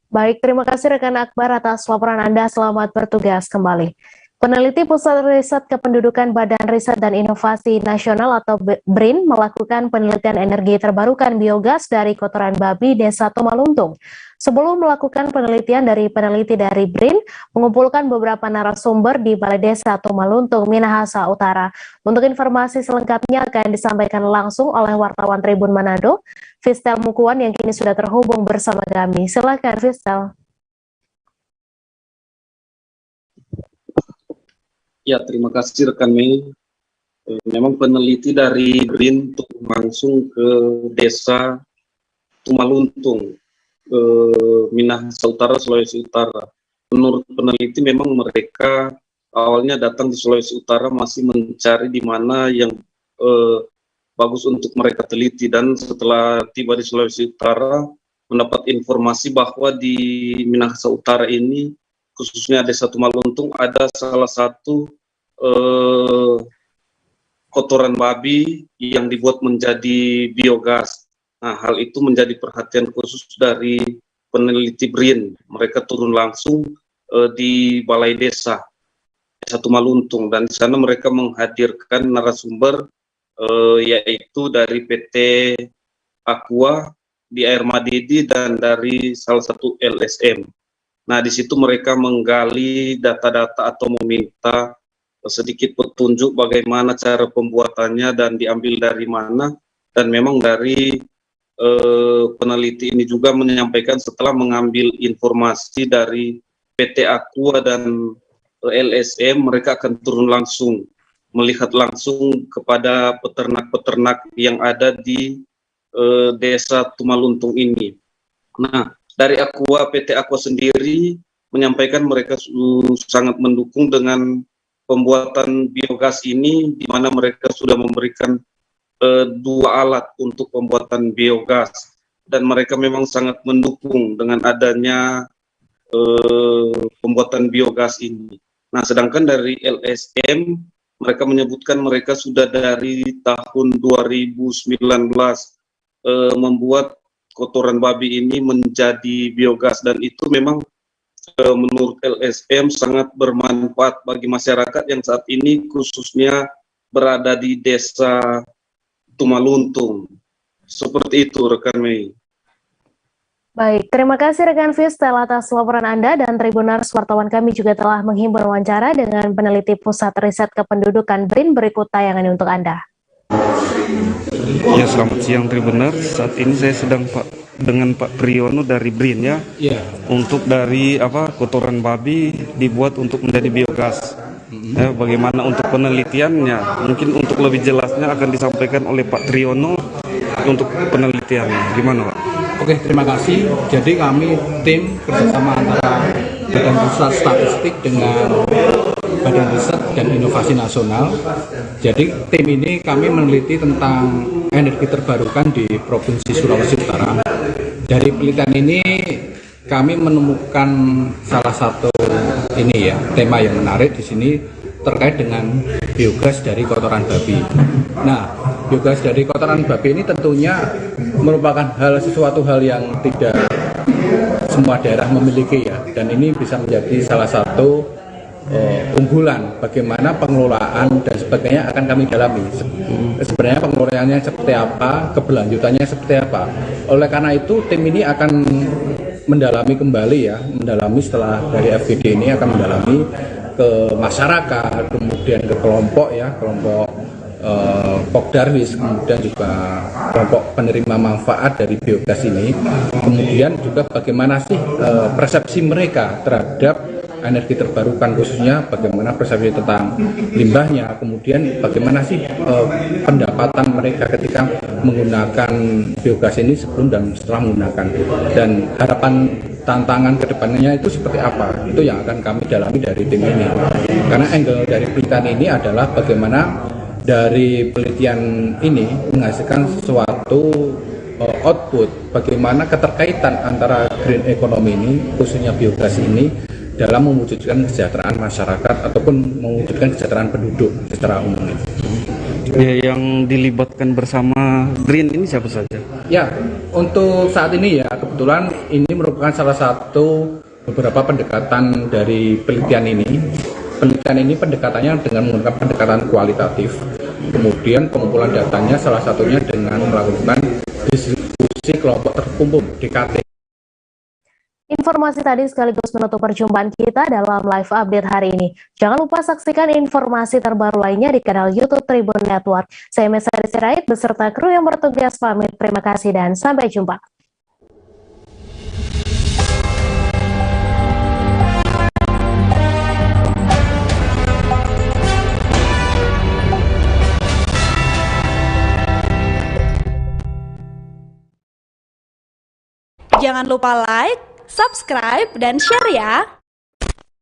Baik, terima kasih rekan Akbar atas laporan Anda. Selamat bertugas kembali. Peneliti Pusat Riset Kependudukan Badan Riset dan Inovasi Nasional atau BRIN melakukan penelitian energi terbarukan biogas dari kotoran babi Desa Tumaluntung. Sebelum melakukan penelitian, peneliti dari BRIN mengumpulkan beberapa narasumber di Balai Desa Tumaluntung, Minahasa Utara. Untuk informasi selengkapnya akan disampaikan langsung oleh wartawan Tribun Manado, Fistel Mukuan yang kini sudah terhubung bersama kami. Silakan Fistel. Ya, terima kasih rekan Mei. Memang peneliti dari BRIN langsung ke desa Tumaluntung, Minahasa Utara, Sulawesi Utara. Menurut peneliti memang mereka awalnya datang di Sulawesi Utara masih mencari di mana yang bagus untuk mereka teliti. Dan setelah tiba di Sulawesi Utara, mendapat informasi bahwa di Minahasa Utara ini, khususnya Desa Tumaluntung, ada salah satu kotoran babi yang dibuat menjadi biogas. Nah, hal itu menjadi perhatian khusus dari peneliti BRIN. Mereka turun langsung di Balai Desa Tumaluntung, dan di sana mereka menghadirkan narasumber yaitu dari PT Aqua di Air Madidi dan dari salah satu LSM. Nah, di situ mereka menggali data-data atau meminta sedikit petunjuk bagaimana cara pembuatannya dan diambil dari mana. Dan memang dari peneliti ini juga menyampaikan setelah mengambil informasi dari PT Aqua dan LSM, mereka akan turun langsung, melihat langsung kepada peternak-peternak yang ada di Desa Tumaluntung ini. Nah, dari Aqua, PT Aqua sendiri menyampaikan mereka sangat mendukung dengan pembuatan biogas ini, di mana mereka sudah memberikan 2 alat untuk pembuatan biogas, dan mereka memang sangat mendukung dengan adanya pembuatan biogas ini. Nah, sedangkan dari LSM, mereka menyebutkan mereka sudah dari tahun 2019 membuat kotoran babi ini menjadi biogas, dan itu memang menurut LSM sangat bermanfaat bagi masyarakat yang saat ini khususnya berada di Desa Tumaluntung. Seperti itu, rekan Mei. Baik, terima kasih rekan Fistel atas laporan Anda, dan Tribunars wartawan kami juga telah menghimpun wawancara dengan peneliti Pusat Riset Kependudukan BRIN. Berikut tayangan ini untuk Anda. Ya, selamat siang Tribunars. Saat ini saya sedang dengan Pak Priyono dari BRIN ya. Untuk dari kotoran babi dibuat untuk menjadi biogas. Ya, bagaimana untuk penelitiannya? Mungkin untuk lebih jelasnya akan disampaikan oleh Pak Triyono untuk penelitiannya. Gimana, Pak? Oke, terima kasih. Jadi kami tim kerjasama antara Badan Pusat Statistik dengan Badan Riset dan Inovasi Nasional. Jadi tim ini kami meneliti tentang energi terbarukan di Provinsi Sulawesi Utara. Dari penelitian ini kami menemukan salah satu tema yang menarik di sini terkait dengan biogas dari kotoran babi. Nah, biogas dari kotoran babi ini tentunya merupakan sesuatu hal yang tidak semua daerah memiliki ya, dan ini bisa menjadi salah satu unggulan bagaimana pengelolaan dan sebagainya akan kami dalami. Sebenarnya pengelolaannya seperti apa, keberlanjutannya seperti apa. Oleh karena itu tim ini akan mendalami kembali mendalami setelah dari FGD ini akan mendalami ke masyarakat, kemudian ke kelompok Pokdarwis, kemudian juga kelompok penerima manfaat dari biogas ini. Kemudian juga bagaimana sih persepsi mereka terhadap energi terbarukan, khususnya bagaimana persepsi tentang limbahnya, kemudian bagaimana sih pendapatan mereka ketika menggunakan biogas ini sebelum dan setelah menggunakan, dan harapan tantangan kedepannya itu seperti apa, itu yang akan kami dalami dari tim ini. Karena angle dari penelitian ini adalah bagaimana dari penelitian ini menghasilkan sesuatu output, bagaimana keterkaitan antara green economy ini, khususnya biogas ini, dalam mewujudkan kesejahteraan masyarakat ataupun mewujudkan kesejahteraan penduduk secara umum. Ya, yang dilibatkan bersama BRIN ini siapa saja? Ya, untuk saat ini ya kebetulan ini merupakan salah satu beberapa pendekatan dari penelitian ini. Penelitian ini pendekatannya dengan menggunakan pendekatan kualitatif. Kemudian pengumpulan datanya salah satunya dengan melakukan distribusi kelompok terkumpul DKT. Informasi tadi sekaligus menutup perjumpaan kita dalam live update hari ini. Jangan lupa saksikan informasi terbaru lainnya di kanal YouTube Tribun Network. Saya Mesari Sirait beserta kru yang bertugas pamit. Terima kasih dan sampai jumpa. Jangan lupa like, subscribe, dan share ya!